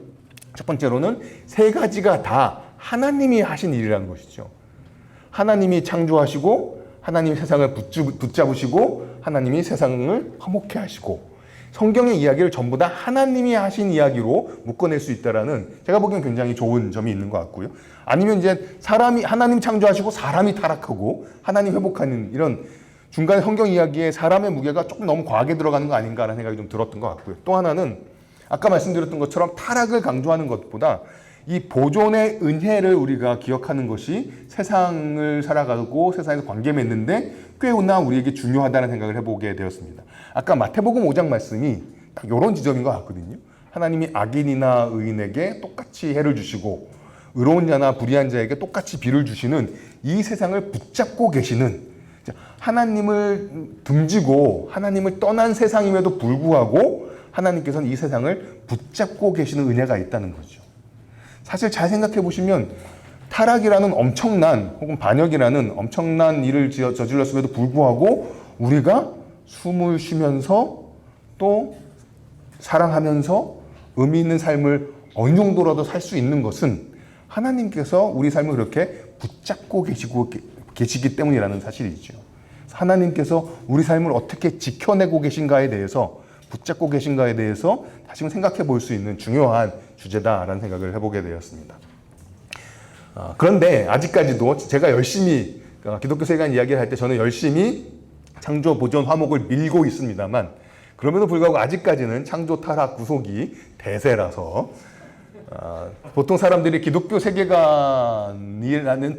첫 번째로는 3가지가 다 하나님이 하신 일이라는 것이죠. 하나님이 창조하시고 하나님이 세상을 붙잡으시고 하나님이 세상을 화목케 하시고, 성경의 이야기를 전부 다 하나님이 하신 이야기로 묶어낼 수 있다라는, 제가 보기엔 굉장히 좋은 점이 있는 것 같고요. 아니면 이제 하나님 창조하시고 사람이 타락하고 하나님 회복하는 이런 중간 성경 이야기에 사람의 무게가 조금 너무 과하게 들어가는 거 아닌가라는 생각이 좀 들었던 것 같고요. 또 하나는 아까 말씀드렸던 것처럼 타락을 강조하는 것보다 이 보존의 은혜를 우리가 기억하는 것이 세상을 살아가고 세상에서 관계 맺는데 꽤나 우리에게 중요하다는 생각을 해보게 되었습니다. 아까 마태복음 5장 말씀이 딱 이런 지점인 것 같거든요. 하나님이 악인이나 의인에게 똑같이 해를 주시고 의로운 자나 불의한 자에게 똑같이 비를 주시는 이 세상을 붙잡고 계시는, 하나님을 등지고 하나님을 떠난 세상임에도 불구하고 하나님께서는 이 세상을 붙잡고 계시는 은혜가 있다는 거죠. 사실 잘 생각해 보시면 타락이라는 엄청난, 혹은 반역이라는 엄청난 일을 저질렀음에도 불구하고 우리가 숨을 쉬면서 또 사랑하면서 의미 있는 삶을 어느 정도라도 살 수 있는 것은 하나님께서 우리 삶을 그렇게 붙잡고 계시기 때문이라는 사실이죠. 하나님께서 우리 삶을 어떻게 지켜내고 계신가에 대해서, 붙잡고 계신가에 대해서 다시금 생각해 볼 수 있는 중요한 주제다라는 생각을 해보게 되었습니다. 그런데 아직까지도 제가 열심히 기독교 세계관 이야기를 할 때 저는 열심히 창조, 보존, 화목을 밀고 있습니다만, 그럼에도 불구하고 아직까지는 창조, 타락, 구속이 대세라서 보통 사람들이 기독교 세계관이라는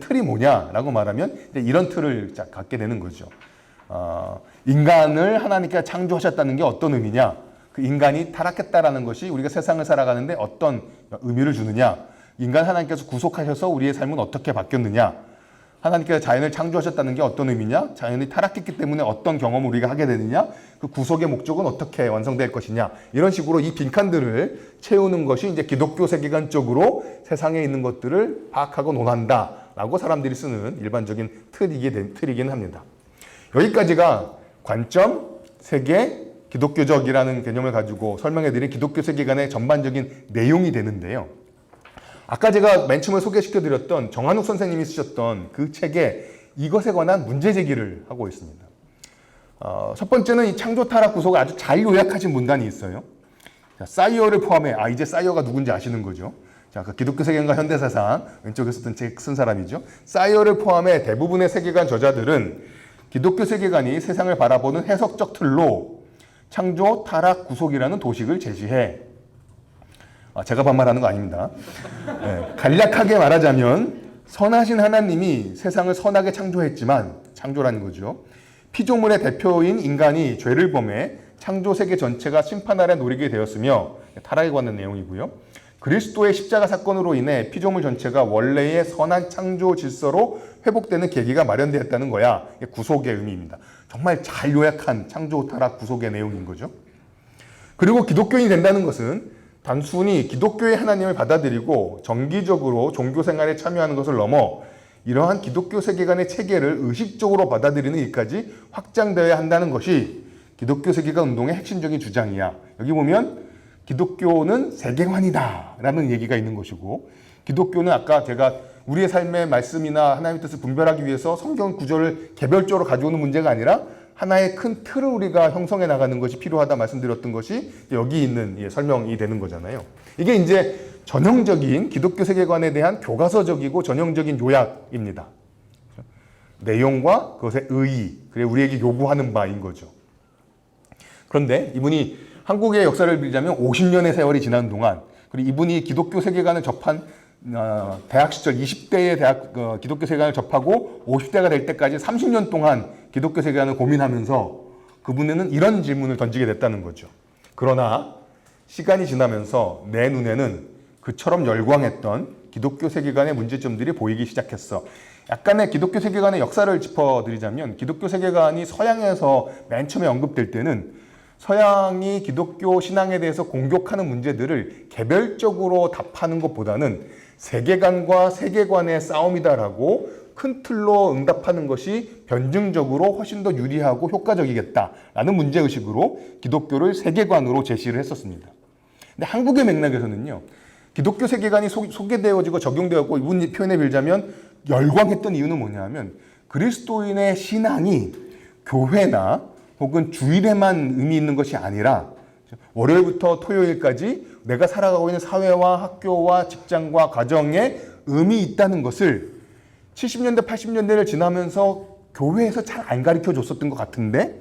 틀이 뭐냐라고 말하면 이런 틀을 갖게 되는 거죠. 인간을 하나님께서 창조하셨다는 게 어떤 의미냐? 그 인간이 타락했다라는 것이 우리가 세상을 살아가는데 어떤 의미를 주느냐? 인간 하나님께서 구속하셔서 우리의 삶은 어떻게 바뀌었느냐? 하나님께서 자연을 창조하셨다는 게 어떤 의미냐? 자연이 타락했기 때문에 어떤 경험을 우리가 하게 되느냐? 그 구속의 목적은 어떻게 완성될 것이냐? 이런 식으로 이 빈칸들을 채우는 것이 이제 기독교 세계관적으로 세상에 있는 것들을 파악하고 논한다라고 사람들이 쓰는 일반적인 틀이긴 합니다. 여기까지가 관점, 세계, 기독교적이라는 개념을 가지고 설명해드린 기독교 세계관의 전반적인 내용이 되는데요. 아까 제가 맨 처음에 소개시켜드렸던 정한욱 선생님이 쓰셨던 그 책에 이것에 관한 문제 제기를 하고 있습니다. 첫 번째는 이 창조, 타락, 구속을 아주 잘 요약하신 문단이 있어요. 자, 사이어를 포함해, 이제 사이어가 누군지 아시는 거죠. 자, 그 기독교 세계관과 현대사상 왼쪽에 썼던 책 쓴 사람이죠. 사이어를 포함해 대부분의 세계관 저자들은 기독교 세계관이 세상을 바라보는 해석적 틀로 창조, 타락, 구속이라는 도식을 제시해. 제가 반말하는 거 아닙니다. 네, 간략하게 말하자면 선하신 하나님이 세상을 선하게 창조했지만, 창조라는 거죠. 피조물의 대표인 인간이 죄를 범해 창조 세계 전체가 심판 아래 놓이게 되었으며, 타락에 관한 내용이고요. 그리스도의 십자가 사건으로 인해 피조물 전체가 원래의 선한 창조 질서로 회복되는 계기가 마련되었다는 거야. 이게 구속의 의미입니다. 정말 잘 요약한 창조, 타락, 구속의 내용인 거죠. 그리고 기독교인이 된다는 것은 단순히 기독교의 하나님을 받아들이고 정기적으로 종교 생활에 참여하는 것을 넘어 이러한 기독교 세계관의 체계를 의식적으로 받아들이는 일까지 확장되어야 한다는 것이 기독교 세계관 운동의 핵심적인 주장이야. 여기 보면 기독교는 세계관이다 라는 얘기가 있는 것이고, 기독교는 아까 제가 우리의 삶의 말씀이나 하나님의 뜻을 분별하기 위해서 성경 구절을 개별적으로 가져오는 문제가 아니라 하나의 큰 틀을 우리가 형성해 나가는 것이 필요하다 말씀드렸던 것이 여기 있는 설명이 되는 거잖아요. 이게 이제 전형적인 기독교 세계관에 대한 교과서적이고 전형적인 요약입니다. 내용과 그것의 의의, 그래 우리에게 요구하는 바인 거죠. 그런데 이분이 한국의 역사를 빌자면 50년의 세월이 지난 동안, 그리고 이분이 기독교 세계관을 접한 대학 시절 20대의 기독교 세계관을 접하고 50대가 될 때까지 30년 동안 기독교 세계관을 고민하면서 그분에는 이런 질문을 던지게 됐다는 거죠. 그러나 시간이 지나면서 내 눈에는 그처럼 열광했던 기독교 세계관의 문제점들이 보이기 시작했어. 약간의 기독교 세계관의 역사를 짚어드리자면 기독교 세계관이 서양에서 맨 처음에 언급될 때는 서양이 기독교 신앙에 대해서 공격하는 문제들을 개별적으로 답하는 것보다는 세계관과 세계관의 싸움이다라고 큰 틀로 응답하는 것이 변증적으로 훨씬 더 유리하고 효과적이겠다라는 문제의식으로 기독교를 세계관으로 제시를 했었습니다. 근데 한국의 맥락에서는요. 기독교 세계관이 소개되어지고 적용되었고 이분 표현에 빌자면 열광했던 이유는 뭐냐면 그리스도인의 신앙이 교회나 혹은 주일에만 의미 있는 것이 아니라 월요일부터 토요일까지 내가 살아가고 있는 사회와 학교와 직장과 가정에 의미 있다는 것을 70년대, 80년대를 지나면서 교회에서 잘 안 가르쳐 줬었던 것 같은데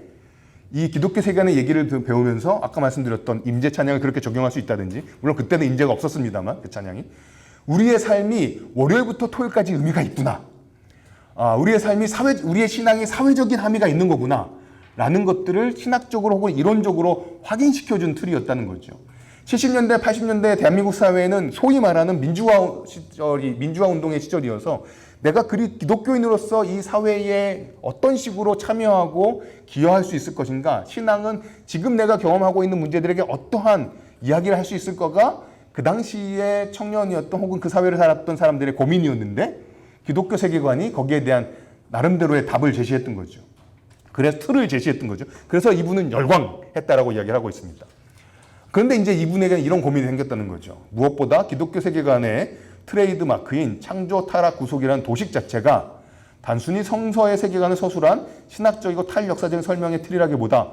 이 기독교 세계관의 얘기를 배우면서 아까 말씀드렸던 임재 찬양을 그렇게 적용할 수 있다든지 물론 그때는 임재가 없었습니다만 그 찬양이 우리의 삶이 월요일부터 토요일까지 의미가 있구나. 우리의 삶이 우리의 신앙이 사회적인 함의가 있는 거구나. 라는 것들을 신학적으로 혹은 이론적으로 확인시켜준 틀이었다는 거죠. 70년대, 80년대 대한민국 사회에는 소위 말하는 민주화 운동의 시절이어서 내가 기독교인으로서 이 사회에 어떤 식으로 참여하고 기여할 수 있을 것인가, 신앙은 지금 내가 경험하고 있는 문제들에게 어떠한 이야기를 할 수 있을 거가 그 당시에 청년이었던 혹은 그 사회를 살았던 사람들의 고민이었는데 기독교 세계관이 거기에 대한 나름대로의 답을 제시했던 거죠. 그래서 틀을 제시했던 거죠. 그래서 이분은 열광했다라고 이야기를 하고 있습니다. 그런데 이제 이분에게는 이런 고민이 생겼다는 거죠. 무엇보다 기독교 세계관의 트레이드 마크인 창조, 타락, 구속이라는 도식 자체가 단순히 성서의 세계관을 서술한 신학적이고 탈역사적인 설명의 틀이라기보다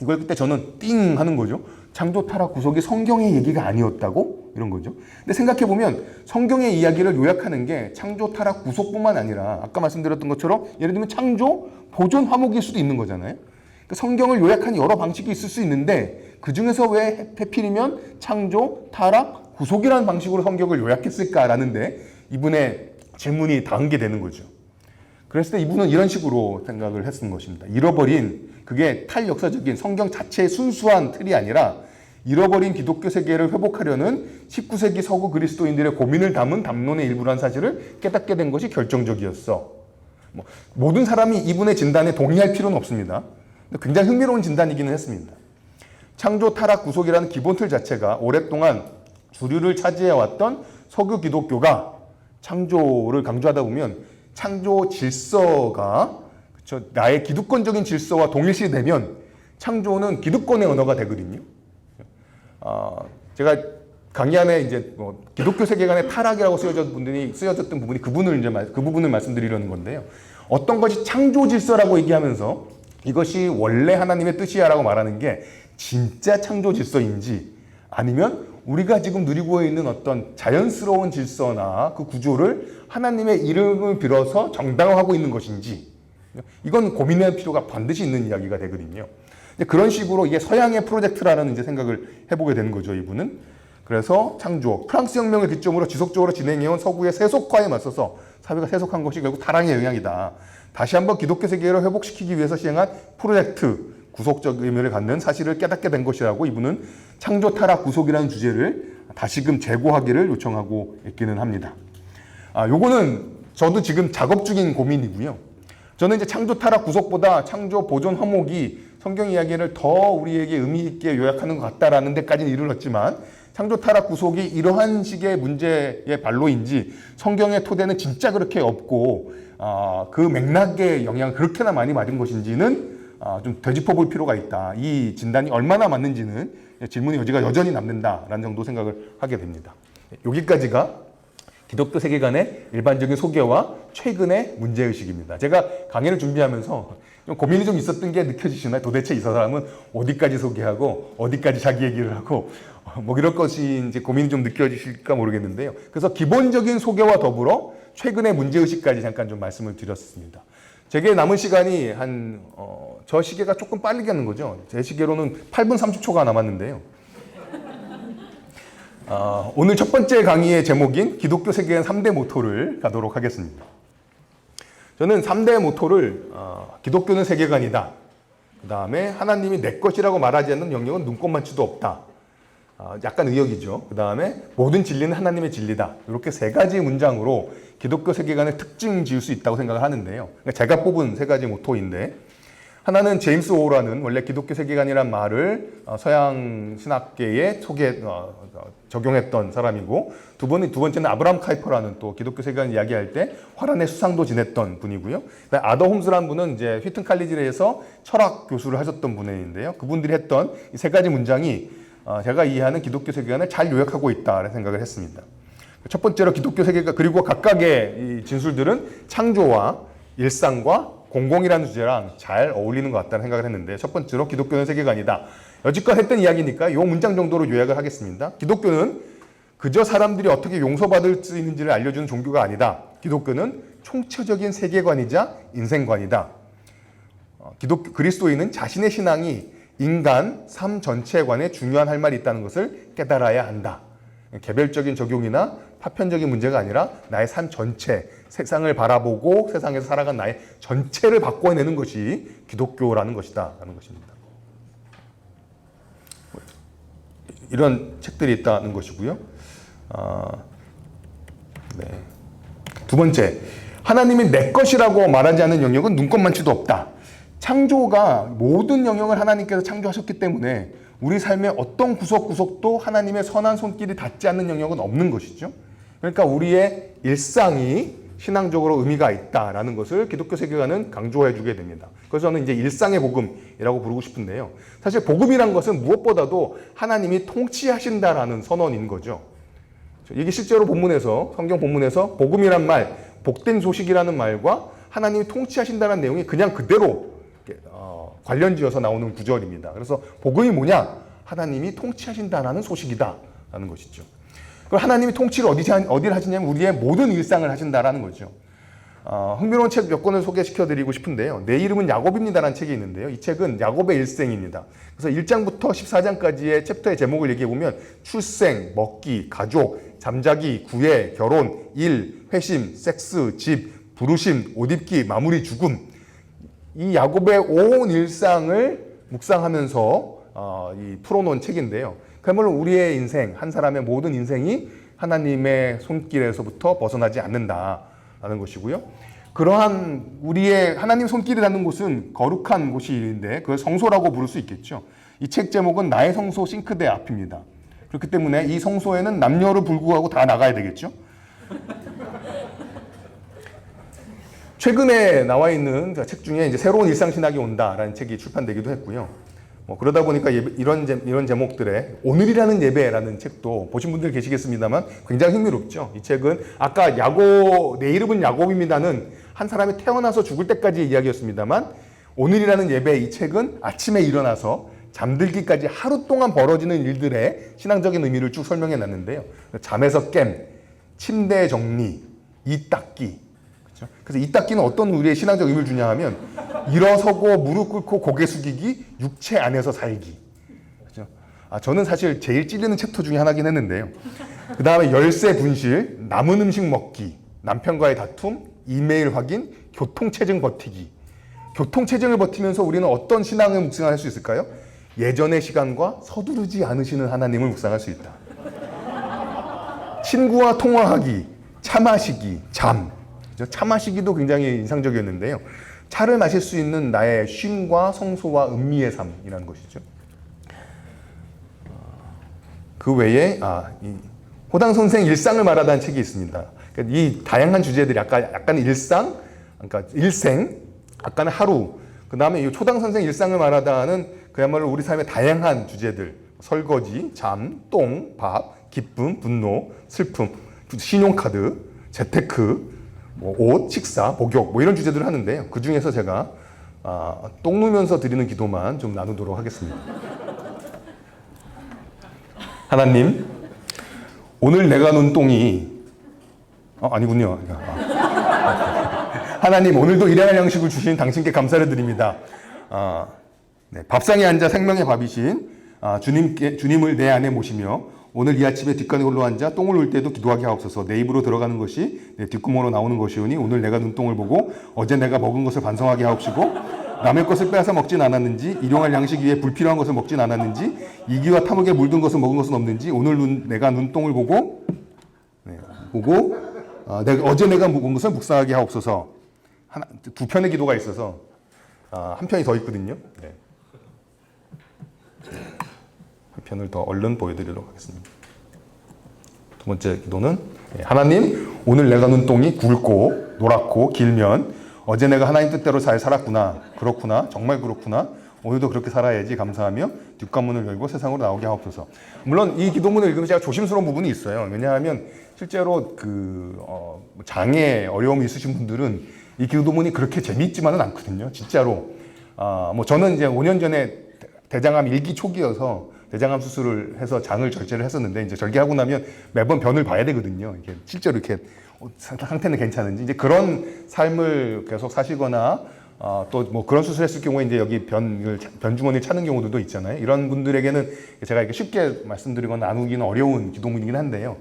이걸 그때 저는 띵 하는 거죠. 창조, 타락, 구속이 성경의 얘기가 아니었다고? 이런 거죠. 근데 생각해보면 성경의 이야기를 요약하는 게 창조, 타락, 구속뿐만 아니라 아까 말씀드렸던 것처럼 예를 들면 창조, 보존, 화목일 수도 있는 거잖아요. 그러니까 성경을 요약하는 여러 방식이 있을 수 있는데 그중에서 왜 해필이면 창조, 타락, 구속이라는 방식으로 성경을 요약했을까라는데 이분의 질문이 닿은 게 되는 거죠. 그랬을 때 이분은 이런 식으로 생각을 했던 것입니다. 잃어버린 그게 탈역사적인 성경 자체의 순수한 틀이 아니라 잃어버린 기독교 세계를 회복하려는 19세기 서구 그리스도인들의 고민을 담은 담론의 일부라는 사실을 깨닫게 된 것이 결정적이었어. 모든 사람이 이분의 진단에 동의할 필요는 없습니다. 굉장히 흥미로운 진단이기는 했습니다. 창조, 타락, 구속이라는 기본 틀 자체가 오랫동안 주류를 차지해왔던 서구 기독교가 창조를 강조하다 보면 창조 질서가 나의 기득권적인 질서와 동일시되면 창조는 기득권의 언어가 되거든요. 제가 강의 안에 이제 기독교 세계관의 타락이라고 쓰여졌던 부분이 그 부분을 말씀드리려는 건데요. 어떤 것이 창조 질서라고 얘기하면서 이것이 원래 하나님의 뜻이야라고 말하는 게 진짜 창조 질서인지 아니면 우리가 지금 누리고 있는 어떤 자연스러운 질서나 그 구조를 하나님의 이름을 빌어서 정당화하고 있는 것인지 이건 고민할 필요가 반드시 있는 이야기가 되거든요. 그런 식으로 이게 서양의 프로젝트라는 이제 생각을 해보게 되는 거죠, 이분은. 그래서 창조, 프랑스 혁명을 기점으로 지속적으로 진행해온 서구의 세속화에 맞서서 사회가 세속한 것이 결국 타락의 영향이다. 다시 한번 기독교 세계를 회복시키기 위해서 시행한 프로젝트, 구속적 의미를 갖는 사실을 깨닫게 된 것이라고 이분은 창조, 타락, 구속이라는 주제를 다시금 재고하기를 요청하고 있기는 합니다. 요거는 저도 지금 작업 중인 고민이고요. 저는 이제 창조, 타락, 구속보다 창조, 보존, 화목이 성경 이야기를 더 우리에게 의미 있게 요약하는 것 같다라는 데까지는 이르렀지만 창조, 타락, 구속이 이러한 식의 문제의 발로인지 성경의 토대는 진짜 그렇게 없고 그 맥락의 영향을 그렇게나 많이 맞은 것인지는 좀 되짚어볼 필요가 있다. 이 진단이 얼마나 맞는지는 질문의 여지가 여전히 남는다라는 정도 생각을 하게 됩니다. 여기까지가 기독교 세계관의 일반적인 소개와 최근의 문제의식입니다. 제가 강의를 준비하면서 좀 고민이 좀 있었던 게 느껴지시나요? 도대체 이 사람은 어디까지 소개하고 어디까지 자기 얘기를 하고 이럴 것이 이제 고민이 좀 느껴지실까 모르겠는데요. 그래서 기본적인 소개와 더불어 최근의 문제의식까지 잠깐 좀 말씀을 드렸습니다. 제게 남은 시간이 저 시계가 조금 빠르게 하는 거죠. 제 시계로는 8분 30초가 남았는데요. 오늘 첫 번째 강의의 제목인 기독교 세계관 3대 모토를 가도록 하겠습니다. 저는 3대 모토를 기독교는 세계관이다. 그 다음에 하나님이 내 것이라고 말하지 않는 영역은 눈꼽만치도 없다. 약간 의역이죠. 그 다음에 모든 진리는 하나님의 진리다. 이렇게 세 가지 문장으로 기독교 세계관을 특징 지을 수 있다고 생각을 하는데요. 그러니까 제가 뽑은 세 가지 모토인데, 하나는 제임스 오라는 원래 기독교 세계관이란 말을 서양 신학계에 적용했던 사람이고, 두 번째는 아브라함 카이퍼라는 또 기독교 세계관 이야기할 때 화란의 수상도 지냈던 분이고요. 아더 홈즈라는 분은 이제 휘튼 칼리지에서 철학 교수를 하셨던 분인데요. 그분들이 했던 이 세 가지 문장이 제가 이해하는 기독교 세계관을 잘 요약하고 있다라는 생각을 했습니다. 첫 번째로 기독교 세계관, 그리고 각각의 이 진술들은 창조와 일상과 공공이라는 주제랑 잘 어울리는 것 같다는 생각을 했는데, 첫 번째로 기독교는 세계관이다. 여지껏 했던 이야기니까 이 문장 정도로 요약을 하겠습니다. 기독교는 그저 사람들이 어떻게 용서받을 수 있는지를 알려주는 종교가 아니다. 기독교는 총체적인 세계관이자 인생관이다. 그리스도인은 자신의 신앙이 인간 삶 전체에 관해 중요한 할 말이 있다는 것을 깨달아야 한다. 개별적인 적용이나 파편적인 문제가 아니라 나의 삶 전체, 세상을 바라보고 세상에서 살아간 나의 전체를 바꿔내는 것이 기독교라는 것이다 라는 것입니다. 이런 책들이 있다는 것이고요. 두 번째, 하나님이 내 것이라고 말하지 않는 영역은 눈꼽만치도 없다. 창조가 모든 영역을 하나님께서 창조하셨기 때문에 우리 삶의 어떤 구석구석도 하나님의 선한 손길이 닿지 않는 영역은 없는 것이죠. 그러니까 우리의 일상이 신앙적으로 의미가 있다라는 것을 기독교 세계관은 강조해 주게 됩니다. 그래서 저는 이제 일상의 복음이라고 부르고 싶은데요. 사실 복음이란 것은 무엇보다도 하나님이 통치하신다라는 선언인 거죠. 이게 실제로 본문에서, 성경 본문에서 복음이란 말, 복된 소식이라는 말과 하나님이 통치하신다는 내용이 그냥 그대로 관련지어서 나오는 구절입니다. 그래서 복음이 뭐냐? 하나님이 통치하신다라는 소식이다 라는 것이죠. 그럼 하나님이 통치를 어디를 하시냐면 우리의 모든 일상을 하신다라는 거죠. 흥미로운 책 몇 권을 소개시켜 드리고 싶은데요. 내 이름은 야곱입니다라는 책이 있는데요. 이 책은 야곱의 일생입니다. 그래서 1장부터 14장까지의 챕터의 제목을 얘기해 보면 출생, 먹기, 가족, 잠자기, 구애, 결혼, 일, 회심, 섹스, 집, 부르심, 옷 입기, 마무리, 죽음. 이 야곱의 온 일상을 묵상하면서 풀어놓은 책인데요. 그야말로 우리의 인생, 한 사람의 모든 인생이 하나님의 손길에서부터 벗어나지 않는다라는 것이고요. 그러한 우리의 하나님 손길이 닿는 곳은 거룩한 곳인데 그걸 성소라고 부를 수 있겠죠. 이 책 제목은 나의 성소 싱크대 앞입니다. 그렇기 때문에 이 성소에는 남녀를 불구하고 다 나가야 되겠죠. 최근에 나와 있는 책 중에 이제 새로운 일상신학이 온다라는 책이 출판되기도 했고요. 그러다 보니까 이런 제목들의 오늘이라는 예배라는 책도 보신 분들 계시겠습니다만 굉장히 흥미롭죠. 이 책은 아까 내 이름은 야곱입니다는 한 사람이 태어나서 죽을 때까지의 이야기였습니다만, 오늘이라는 예배 이 책은 아침에 일어나서 잠들기까지 하루 동안 벌어지는 일들의 신앙적인 의미를 쭉 설명해 놨는데요. 잠에서 깸, 침대 정리, 이 닦기. 그래서 이 닦기는 어떤 우리의 신앙적 의미를 주냐 하면 일어서고 무릎 꿇고 고개 숙이기, 육체 안에서 살기. 그렇죠? 저는 사실 제일 찔리는 챕터 중에 하나긴 했는데요. 그 다음에 열쇠 분실, 남은 음식 먹기, 남편과의 다툼, 이메일 확인, 교통체증 버티기. 교통체증을 버티면서 우리는 어떤 신앙을 묵상할 수 있을까요? 예전의 시간과 서두르지 않으시는 하나님을 묵상할 수 있다. 친구와 통화하기, 차 마시기, 잠. 차 마시기도 굉장히 인상적이었는데요. 차를 마실 수 있는 나의 쉼과 성소와 음미의 삶이라는 것이죠. 그 외에 이 호당 선생 일상을 말하다는 책이 있습니다. 그러니까 이 다양한 주제들이 약간 일상, 그러니까 일생, 아까는 하루, 그 다음에 이 초당 선생 일상을 말하다는 그야말로 우리 삶의 다양한 주제들, 설거지, 잠, 똥, 밥, 기쁨, 분노, 슬픔, 신용카드, 재테크, 옷, 식사, 목욕, 이런 주제들을 하는데요. 그 중에서 제가 똥 누면서 드리는 기도만 좀 나누도록 하겠습니다. 하나님, 오늘 내가 눈 똥이 아니군요. 하나님, 오늘도 일용할 양식을 주신 당신께 감사를 드립니다. 밥상에 앉아 생명의 밥이신 주님을 내 안에 모시며 오늘 이 아침에 뒷간에 홀로 앉아 똥을 울 때도 기도하게 하옵소서. 내 입으로 들어가는 것이 내 뒷구멍으로 나오는 것이오니 오늘 내가 눈동을 보고 어제 내가 먹은 것을 반성하게 하옵시고 남의 것을 빼앗아 먹진 않았는지 일용할 양식 위에 불필요한 것을 먹진 않았는지 이기와 탐욕에 물든 것을 먹은 것은 없는지 오늘 내가 눈동을 보고 어제 내가 먹은 것을 묵상하게 하옵소서. 두 편의 기도가 있어서 한 편이 더 있거든요. 네. 한 편을 더 얼른 보여드리도록 하겠습니다. 두 번째 기도는 하나님 오늘 내가 눈동이 굵고 노랗고 길면 어제 내가 하나님 뜻대로 잘 살았구나. 그렇구나. 정말 그렇구나. 오늘도 그렇게 살아야지 감사하며 뒷관문을 열고 세상으로 나오게 하옵소서. 물론 이 기도문을 읽으면 제가 조심스러운 부분이 있어요. 왜냐하면 실제로 장애 어려움이 있으신 분들은 이 기도문이 그렇게 재미있지만은 않거든요. 진짜로. 저는 이제 5년 전에 대장암 1기 초기여서 대장암 수술을 해서 장을 절제를 했었는데 이제 절개하고 나면 매번 변을 봐야 되거든요. 이게 실제로 이렇게 상태는 괜찮은지 이제 그런 삶을 계속 사시거나 또 뭐 그런 수술했을 경우에 이제 여기 변주머니를 차는 경우들도 있잖아요. 이런 분들에게는 제가 이렇게 쉽게 말씀드리거나 나누기는 어려운 기도문이긴 한데요.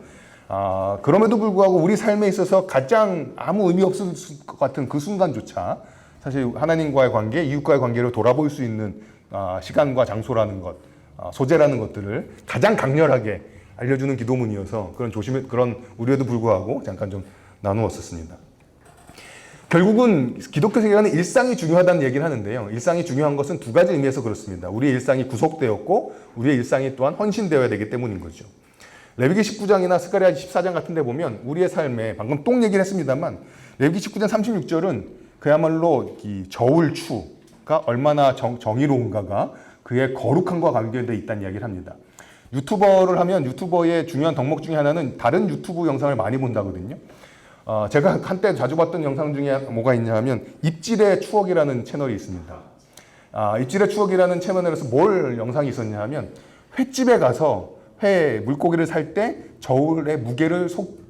그럼에도 불구하고 우리 삶에 있어서 가장 아무 의미 없을 것 같은 그 순간조차 사실 하나님과의 관계, 이웃과의 관계를 돌아볼 수 있는 시간과 장소라는 것, 소재라는 것들을 가장 강렬하게 알려주는 기도문이어서 그런 우려에도 불구하고 잠깐 좀 나누었었습니다. 결국은 기독교 세계관은 일상이 중요하다는 얘기를 하는데요. 일상이 중요한 것은 두 가지 의미에서 그렇습니다. 우리의 일상이 구속되었고 우리의 일상이 또한 헌신되어야 되기 때문인 거죠. 레위기 19장이나 스가랴 14장 같은 데 보면 우리의 삶에 방금 똥 얘기를 했습니다만 레위기 19장 36절은 그야말로 이 저울추가 얼마나 정의로운가가 그의 거룩함과 관계되어 있다는 이야기를 합니다. 유튜버를 하면 유튜버의 중요한 덕목 중에 하나는 다른 유튜브 영상을 많이 본다거든요. 제가 한때 자주 봤던 영상 중에 뭐가 있냐 하면 입질의 추억이라는 채널이 있습니다. 입질의 추억이라는 채널에서 뭘 영상이 있었냐 하면 횟집에 가서 물고기를 살 때 저울의 무게를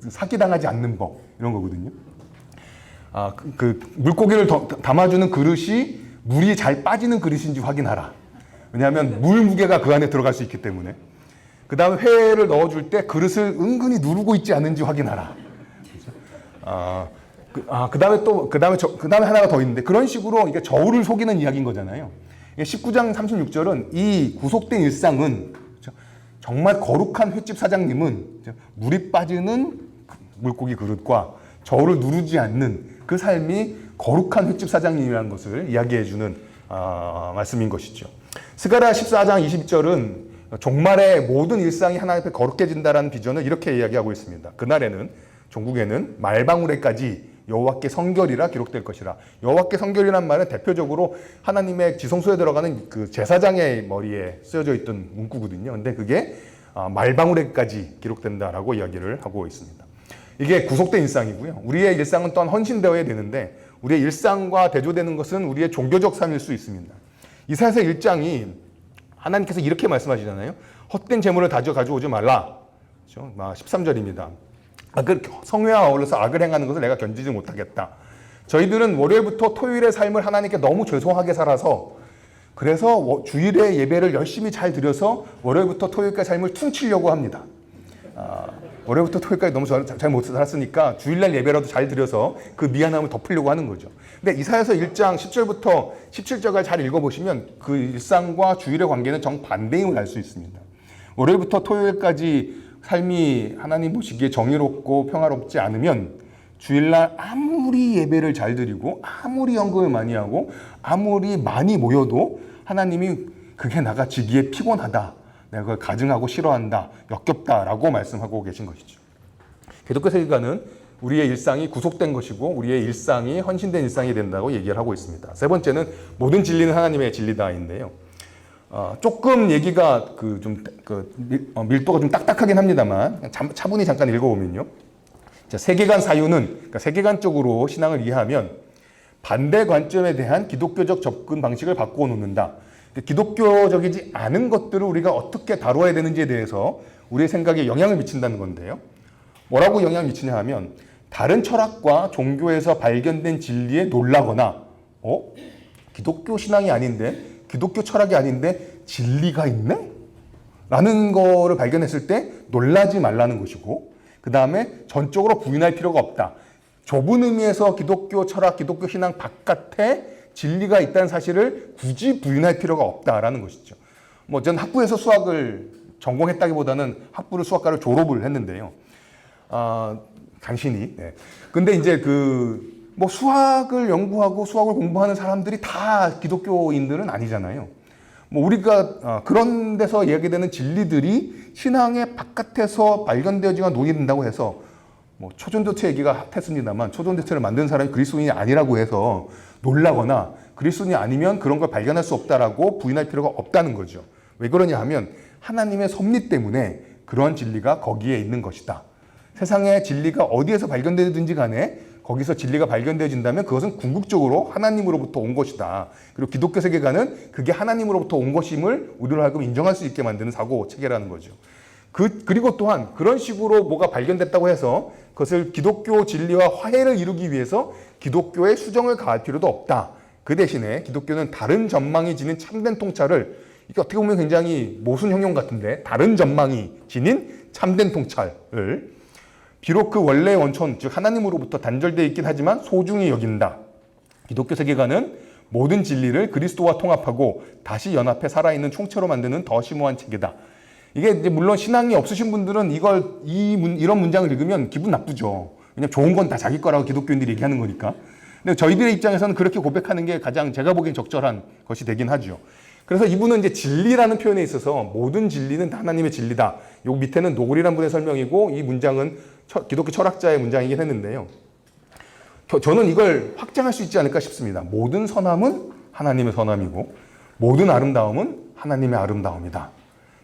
사기당하지 않는 법 이런 거거든요. 그 물고기를 담아주는 그릇이 물이 잘 빠지는 그릇인지 확인하라. 왜냐하면 물 무게가 그 안에 들어갈 수 있기 때문에. 그 다음에 회를 넣어줄 때 그릇을 은근히 누르고 있지 않은지 확인하라. 그 다음에 하나가 더 있는데 그런 식으로 이게 저울을 속이는 이야기인 거잖아요. 19장 36절은 이 구속된 일상은 정말 거룩한 횟집 사장님은 물이 빠지는 물고기 그릇과 저울을 누르지 않는 그 삶이 거룩한 횟집 사장님이라는 것을 이야기해주는 말씀인 것이죠. 스가랴 14장 22절은 종말의 모든 일상이 하나님 앞에 거룩해진다라는 비전을 이렇게 이야기하고 있습니다. 그날에는 종국에는 말방울에까지 여호와께 성결이라 기록될 것이라. 여호와께 성결이란 말은 대표적으로 하나님의 지성소에 들어가는 그 제사장의 머리에 쓰여져 있던 문구거든요. 근데 그게 말방울에까지 기록된다라고 이야기를 하고 있습니다. 이게 구속된 일상이고요. 우리의 일상은 또한 헌신되어야 되는데 우리의 일상과 대조되는 것은 우리의 종교적 삶일 수 있습니다. 이사야서 1장이 하나님께서 이렇게 말씀하시잖아요. 헛된 재물을 가져오지 말라. 그렇죠? 13절입니다. 성회와 어울려서 악을 행하는 것을 내가 견디지 못하겠다. 저희들은 월요일부터 토요일의 삶을 하나님께 너무 죄송하게 살아서 그래서 주일의 예배를 열심히 잘 드려서 월요일부터 토요일까지 삶을 퉁치려고 합니다. 월요일부터 토요일까지 너무 잘 못 살았으니까 주일날 예배라도 잘 드려서 그 미안함을 덮으려고 하는 거죠. 근데 이사야서 1장 10절부터 17절까지 잘 읽어보시면 그 일상과 주일의 관계는 정반대임을 알 수 있습니다. 월요일부터 토요일까지 삶이 하나님 보시기에 정의롭고 평화롭지 않으면 주일날 아무리 예배를 잘 드리고 아무리 연금을 많이 하고 아무리 많이 모여도 하나님이 그게 나가 지기에 피곤하다. 내가 그걸 가증하고 싫어한다. 역겹다라고 말씀하고 계신 것이죠. 기독교 세계관은 우리의 일상이 구속된 것이고 우리의 일상이 헌신된 일상이 된다고 얘기를 하고 있습니다. 세 번째는 모든 진리는 하나님의 진리다인데요. 조금 얘기가 밀도가 좀 딱딱하긴 합니다만 차분히 잠깐 읽어보면요. 세계관 사유는 그러니까 세계관적으로 신앙을 이해하면 반대 관점에 대한 기독교적 접근 방식을 바꾸어 놓는다. 기독교적이지 않은 것들을 우리가 어떻게 다루어야 되는지에 대해서 우리의 생각에 영향을 미친다는 건데요. 뭐라고 영향을 미치냐 하면 다른 철학과 종교에서 발견된 진리에 놀라거나 기독교 신앙이 아닌데 기독교 철학이 아닌데 진리가 있네? 라는 거를 발견했을 때 놀라지 말라는 것이고, 그 다음에 전적으로 부인할 필요가 없다. 좁은 의미에서 기독교 철학, 기독교 신앙 바깥에 진리가 있다는 사실을 굳이 부인할 필요가 없다라는 것이죠. 뭐 전 학부에서 수학을 전공했다기보다는 학부를 수학과를 졸업을 했는데요. 간신히. 네. 근데 이제 뭐 수학을 연구하고 수학을 공부하는 사람들이 다 기독교인들은 아니잖아요. 뭐 우리가 그런 데서 이야기되는 진리들이 신앙의 바깥에서 발견되어지거나 논의된다고 해서 뭐 초전도체 얘기가 핫했습니다만 초전도체를 만든 사람이 그리스도인이 아니라고 해서 놀라거나 그리스도인이 아니면 그런 걸 발견할 수 없다라고 부인할 필요가 없다는 거죠. 왜 그러냐 하면 하나님의 섭리 때문에 그런 진리가 거기에 있는 것이다. 세상의 진리가 어디에서 발견되든지 간에 거기서 진리가 발견되어진다면 그것은 궁극적으로 하나님으로부터 온 것이다. 그리고 기독교 세계관은 그게 하나님으로부터 온 것임을 우리로 하여금 인정할 수 있게 만드는 사고 체계라는 거죠. 그리고 또한 그런 식으로 뭐가 발견됐다고 해서 그것을 기독교 진리와 화해를 이루기 위해서 기독교의 수정을 가할 필요도 없다. 그 대신에 기독교는 다른 전망이 지닌 참된 통찰을, 이게 어떻게 보면 굉장히 모순 형용 같은데, 다른 전망이 지닌 참된 통찰을 비록 그 원래의 원천, 즉 하나님으로부터 단절되어 있긴 하지만 소중히 여긴다. 기독교 세계관은 모든 진리를 그리스도와 통합하고 다시 연합해 살아있는 총체로 만드는 더 심오한 체계다. 이게 이제 물론 신앙이 없으신 분들은 이런 문장을 읽으면 기분 나쁘죠. 왜냐면 좋은 건 다 자기 거라고 기독교인들이 얘기하는 거니까. 근데 저희들의 입장에서는 그렇게 고백하는 게 가장 제가 보기엔 적절한 것이 되긴 하죠. 그래서 이분은 이제 진리라는 표현에 있어서 모든 진리는 하나님의 진리다. 요 밑에는 노골이라는 분의 설명이고 이 문장은 기독교 철학자의 문장이긴 했는데요. 저는 이걸 확장할 수 있지 않을까 싶습니다. 모든 선함은 하나님의 선함이고 모든 아름다움은 하나님의 아름다움이다.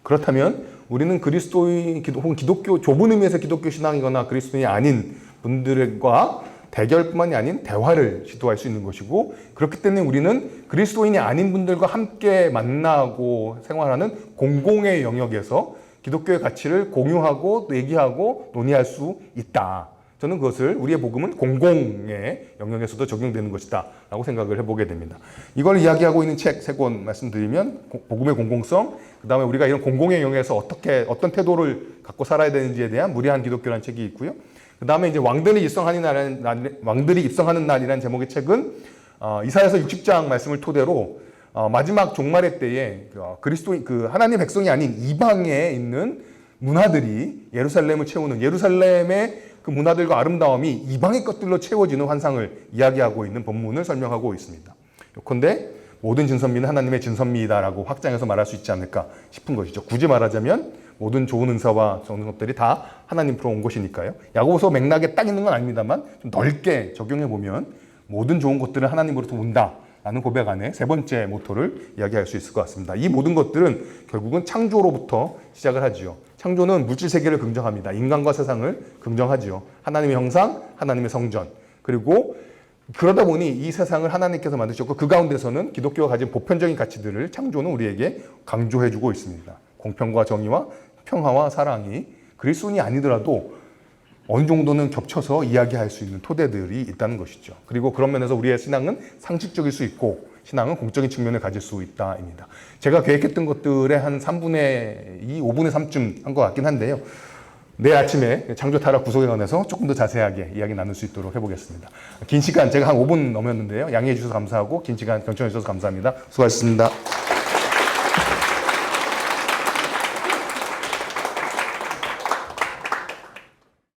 그렇다면 우리는 그리스도인 혹은 기독교, 좁은 의미에서 기독교 신앙이거나 그리스도인이 아닌 분들과 대결뿐만이 아닌 대화를 시도할 수 있는 것이고, 그렇기 때문에 우리는 그리스도인이 아닌 분들과 함께 만나고 생활하는 공공의 영역에서 기독교의 가치를 공유하고 얘기하고 논의할 수 있다. 저는 그것을 우리의 복음은 공공의 영역에서도 적용되는 것이다 라고 생각을 해보게 됩니다. 이걸 이야기하고 있는 책 3권 말씀드리면 복음의 공공성, 그 다음에 우리가 이런 공공의 영역에서 어떤 태도를 갖고 살아야 되는지에 대한 무례한 기독교라는 책이 있고요. 그 다음에 이제 왕들이 입성하는 날이라는 제목의 책은 이사야서 60장 말씀을 토대로 마지막 종말의 때에 그리스도인, 하나님 백성이 아닌 이방에 있는 문화들이 예루살렘을 채우는, 예루살렘의 그 문화들과 아름다움이 이방의 것들로 채워지는 환상을 이야기하고 있는 본문을 설명하고 있습니다. 요컨대 모든 진선미는 하나님의 진선미이다라고 확장해서 말할 수 있지 않을까 싶은 것이죠. 굳이 말하자면 모든 좋은 은사와 좋은 것들이 다 하나님으로 온 것이니까요. 야고보서 맥락에 딱 있는 건 아닙니다만 좀 넓게 적용해보면 모든 좋은 것들은 하나님으로부터 온다라는 고백 안에 3번째 모토를 이야기할 수 있을 것 같습니다. 이 모든 것들은 결국은 창조로부터 시작을 하지요. 창조는 물질 세계를 긍정합니다. 인간과 세상을 긍정하지요. 하나님의 형상, 하나님의 성전. 그리고 그러다 보니 이 세상을 하나님께서 만드셨고 그 가운데서는 기독교가 가진 보편적인 가치들을 창조는 우리에게 강조해주고 있습니다. 공평과 정의와 평화와 사랑이 그리스도인이 아니더라도 어느 정도는 겹쳐서 이야기할 수 있는 토대들이 있다는 것이죠. 그리고 그런 면에서 우리의 신앙은 상식적일 수 있고 신앙은 공적인 측면을 가질 수 있다입니다. 제가 계획했던 것들의 한 3분의 2, 5분의 3쯤 한 것 같긴 한데요. 내일 아침에 창조 타락 구속에 관해서 조금 더 자세하게 이야기 나눌 수 있도록 해보겠습니다. 긴 시간, 제가 한 5분 넘었는데요. 양해해 주셔서 감사하고 긴 시간 경청해 주셔서 감사합니다. 수고하셨습니다.